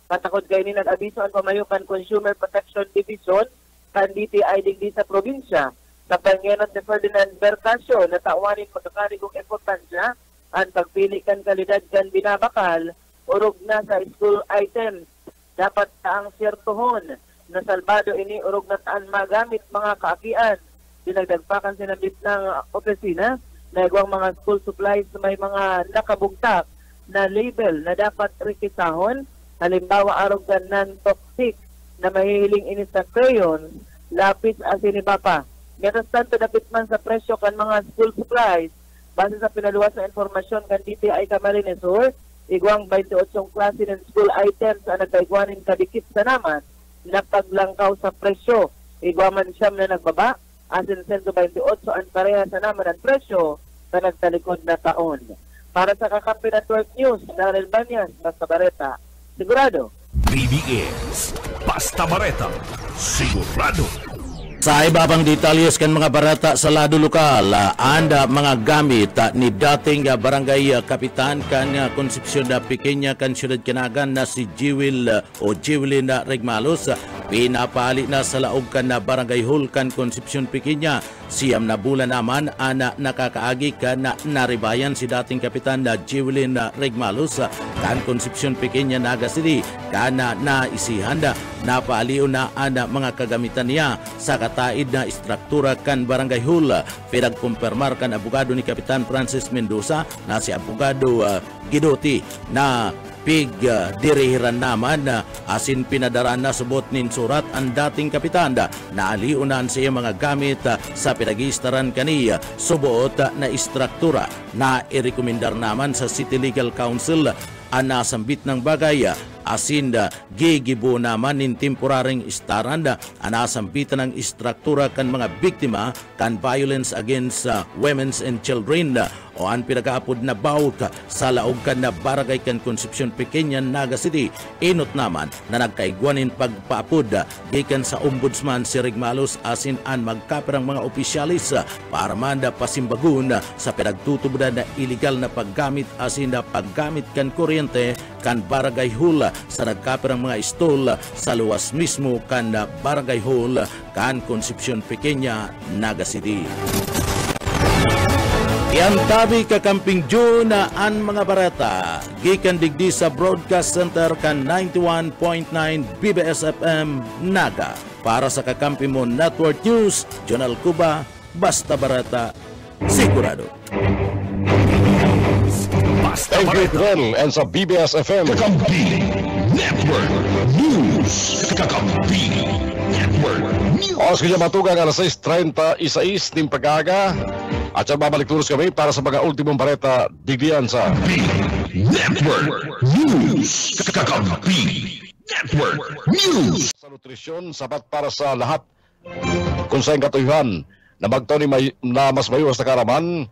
Patakod kayo ni nag-abiso ang Pamayukan Consumer Protection Division kan DTI din sa probinsya. Sa pangyayat ni Ferdinand Bercasio na tawanin pagkakarigong importansya ang pagpili kan kalidad kan binabakal, urog na sa school items. Dapat taang siyertohon na salbado ini urog na taan magamit mga kaakian. Dinagdagpakan sinabit ng opisina na igwang mga school supplies na may mga nakabugtak na label na dapat rekisahon. Halimbawa, arog kan non-toxic na mahihiling ini sa crayon, lapis asin iba pa. Meron tanto dapat man sa presyo kan mga school supplies. Base sa pinaluwas na informasyon kan DTI Camarines Sur, igwang 28 klase ng school items ang nagkaigwanin kadikit sa naman na paglangkaw sa presyo. Igwang man siyam na nagbaba, asin 128 ang pareha sa naman ang presyo sa nagtalikod na taon. Para sa Kakampi Network News, Daryl Banyas, Basta Bareta, sigurado. BBS, Basta Bareta, sigurado. Sa iba pang detalyes kan mga barata sa lado lokal, anda mga gamit ni dating barangay kapitan kan Concepcion na Pequeña kan Siyudad Canagan na si Jewelyn Regmalos, pinapali na sa laog kan barangay hall kan Concepcion Pequeña. Siyam na bulan naman ana nakakaagi kan naribayan si dating kapitan na Jewelyn Regmalos kan Concepcion Pequeña, Naga City, kan naisihan na paaliw na ana mga kagamitan niya sa kataid na istruktura kan barangay hall. Pinagkumpirmar kan abogado ni Kapitan Francis Mendoza na si abogado Gidoti na dirihiran naman asin pinadaraan na subot nin surat ang dating kapitan na aliunan siya mga gamit sa pinagistaran kaniya subot na istruktura na irekomendar naman sa City Legal Council anasambit ng bagay asin gigibo naman nin temporaring istaranda anasambitan ng istruktura kan mga biktima kan violence against women's and children o ang pinakaapod na bawt sa laog kan na barangay kan Concepcion Pequeña, Naga City. Inot naman na nagkaigwanin pagpaapod gikan sa ombudsman si Rigmalos asin an magkaperang mga opisyalis para manda pasimbagun sa pinagtutubudan na illegal na paggamit asin na paggamit kan kuryente kan barangay hall sa nagkaperang mga stall sa luwas mismo kan barangay hall kan Concepcion Pequeña, Naga City. Yan tabi kakamping June na ang mga barata gikan digdi sa Broadcast Center kan 91.9 BBS FM Naga. Para sa Kakampi Mo Network News, Jonal Cuba, Basta Barata, Sigurado. Thank you, Glenn, and sa BBS FM Kakampi Network News. Kakampi Network News. Oras kanya matugang alas 6:36 ng pag-aga. At siya babalik tulos kami para sa mga ultimong bareta digdiyan sa Network News. Kakampi Network News. Sa nutrisyon, sapat para sa lahat. Kung saan katuyuhan na magtawin na mas mayuwas na karaman,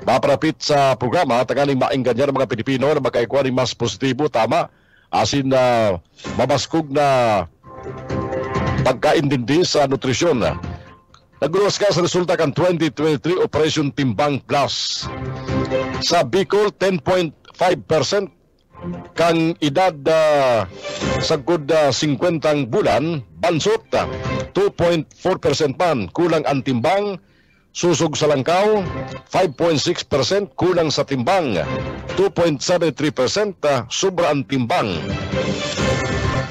maparapit sa programa, tagaling maingganyan ng mga Pilipino na magkaikuha ng mas positibo, tama, asin na mabaskog na pagkaintindi sa nutrisyon. Nagluwas ka sa resulta kan 2023 Operation Timbang Plus. Sa Bicol, 10.5% kang edad sagod 50 bulan, bansot 2.4% man, kulang ang timbang. Susog sa Langkaw, 5.6% kulang sa timbang, 2.73% sobra ang timbang.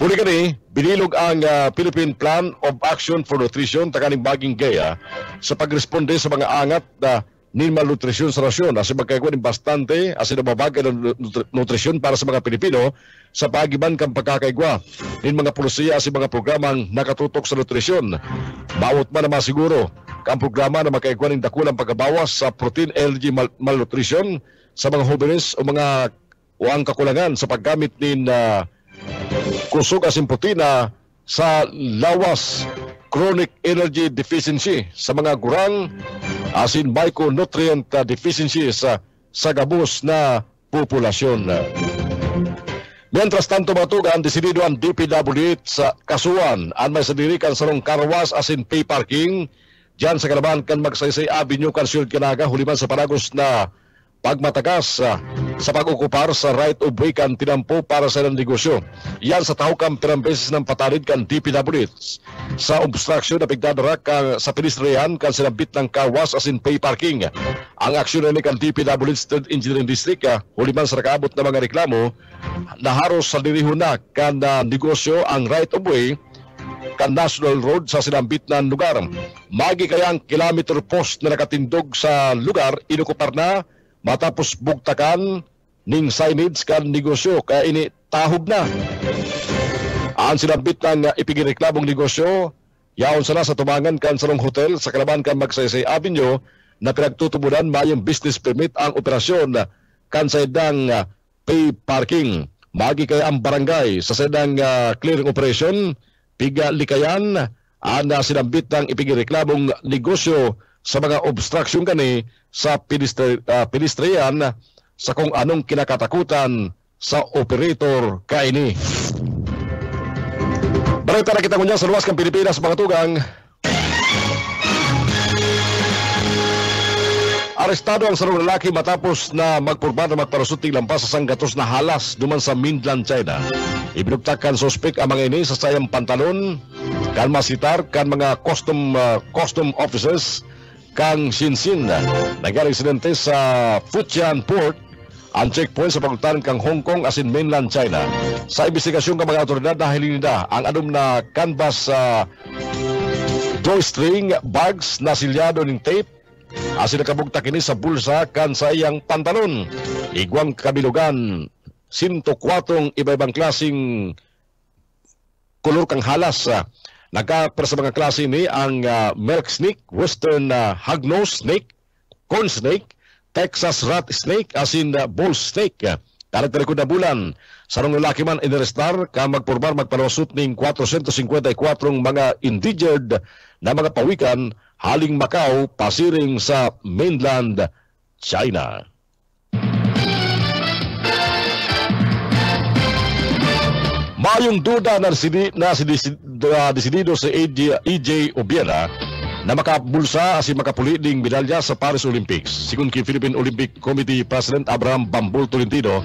Uli kani, binilog ang Philippine Plan of Action for Nutrition takaning baging gaya sa pagresponde sa mga angat na ni malnutrisyon sa rasyon. Asi magkagawa ng bastante, asi nababagay ng nutrisyon para sa mga Pilipino sa pagiban kang pagkakaigwa ng mga polisiya asi mga programang nakatutok sa nutrisyon. Bawat man na masiguro ang programa na magkaigwa ng dakulang pagkabawas sa protein allergy malnutrition sa mga jóvenes o mga ang kakulangan sa paggamit ng kusog asin protina sa lawas chronic energy deficiency sa mga gurang asin micronutrient deficiency sa gabos na populasyon. Mientras tanto matugan, desidido ang DPWH sa kasuan ang may sadirikan sa rong karwas asin pay parking diyan sa Kalaban kan Magsaysay Avenue kan Siyod Kinaga huliman sa panagos na pagmatagas sa pag-okupar sa right of way kan tinampo para sa ilang negosyo. Yan sa tahukang pirang beses ng patalid kan DPWH sa obstruction na pigdadara sa pedestrian kan sinabit ng kawas asin pay parking. Ang aksyon ni kan DPWH Third Engineering District huliman sa nakaabot na mga reklamo na haros sa dirihon na kan negosyo ang right of way kan National Road sa sinambit ng lugar. Magi kaya ang kilometer post na nakatindog sa lugar inokupar na matapos bugtakan ning signage kan negosyo kaya ini tahob na. Ang sinabit ng ipigireklamong negosyo yaon sana sa tumangan kan sarong hotel sa Kalaban kan Magsaysay Avenue na pinagtutubunan mayong business permit ang operasyon kan sa edang pay parking. Magi kaya ang barangay sa sedang clearing operation piga likayan ang sinabit ng ipigireklamong negosyo sa mga obstruction kani sa pedestrian sa kung anong kinakatakutan sa operator kaini. Balita na kita ngunya sa luwas kang Pilipinas mga tugang. Arestado ang sarong lalaki matapos na magpurba na magparusuting lampas sa sanggatos na halas duman sa mainland China. Ibinugtakan suspek ang mga ini sa sayang pantalon, kan masitar, kan mga custom officers, kang Xinxin. Nagaling insidente sa Futian Port, ang checkpoint sa paglutan kang Hong Kong asin mainland China. Sa investigasyon ng mga otoridad na hilinida ang anong na canvas drawstring bags na silyado ng tape asin nakabugtak ini sa bulsa kan sa iyang pantalon. Igwang kabilugan 104 iba-ibang klaseng kolor kang halas. Nagkapara sa mga klase ini ang milk snake, western hognose snake, corn snake, Texas rat snake, asin bull snake, Talikod na bulan, sarong lalaki man inirestar ka magpormar magpanusot ning 454 mga indigent na mga pawikan haling Macau pasiring sa mainland China. Mayong duda na desidido sa EJ Obiera na makabulsa si makapuli ding medalya sa Paris Olympics. Sigun kay Philippine Olympic Committee President Abraham Bambol Tolentino,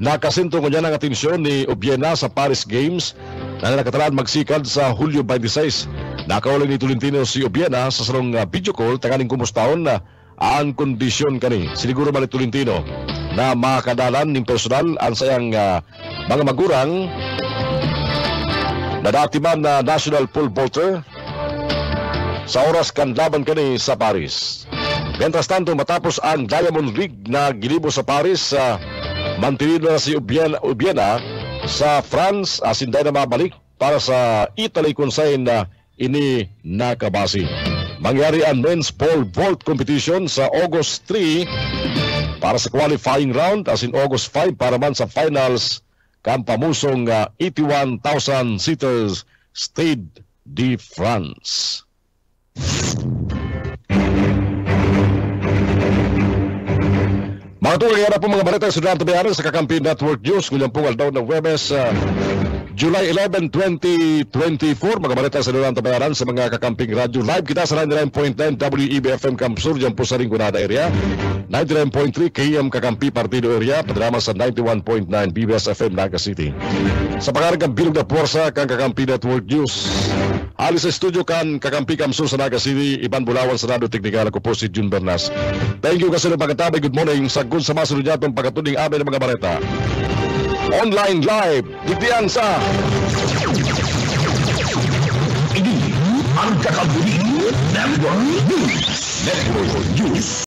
nakasinto ko niya ng atensyon ni Obiena sa Paris Games na nakatalaan magsikad sa Hulyo 26. Nakauling ni Tolentino si Obiena sa sarong video call tanganing kumustahon na ang kondisyon kani. Siniguro man ni Tolentino na makadalan ning personal ang sayang mga magurang na dati man na national pole vaulter sa oras kan laban kani sa Paris. Mientras tanto, matapos ang Diamond League na gilibo sa Paris, mantinido na si Obiena sa France, asinday na mabalik para sa Italy kung saan na ini nakabasi. Mangyari ang men's pole vault competition sa August 3 para sa qualifying round, as in August 5 para man sa finals kang pamusong 81,000 seaters Stade de France. Mga tuloy na po mga balita sa Sudan Tabayaran sa Kakampi Network News ngulyang pong aldaw ng Webes, July 11, 2024. Mga balita sa Sudan Tabayaran sa mga Kakamping Radio. Live kita sa 99.9 WEB-FM Camp Sur dyan po sa Rinconada area, 99.3 KM Kakampi Partido area, padrama sa 91.9 BBS-FM Naga City. Sa pangarang bilog na puwersa kang Kakampi Network News, alis sa studio kan Kakampi Camp Sur sa Naga City, Iban Bulawan sa Radio Teknikal. Ako po si Jun Bernas. Thank you kasi ng pagkatabay. Good morning. Sagun sa masunod niya itong pagkatuning amin ng mga balita. Online live, digdiyan sa Ini ang Kakampi Network News.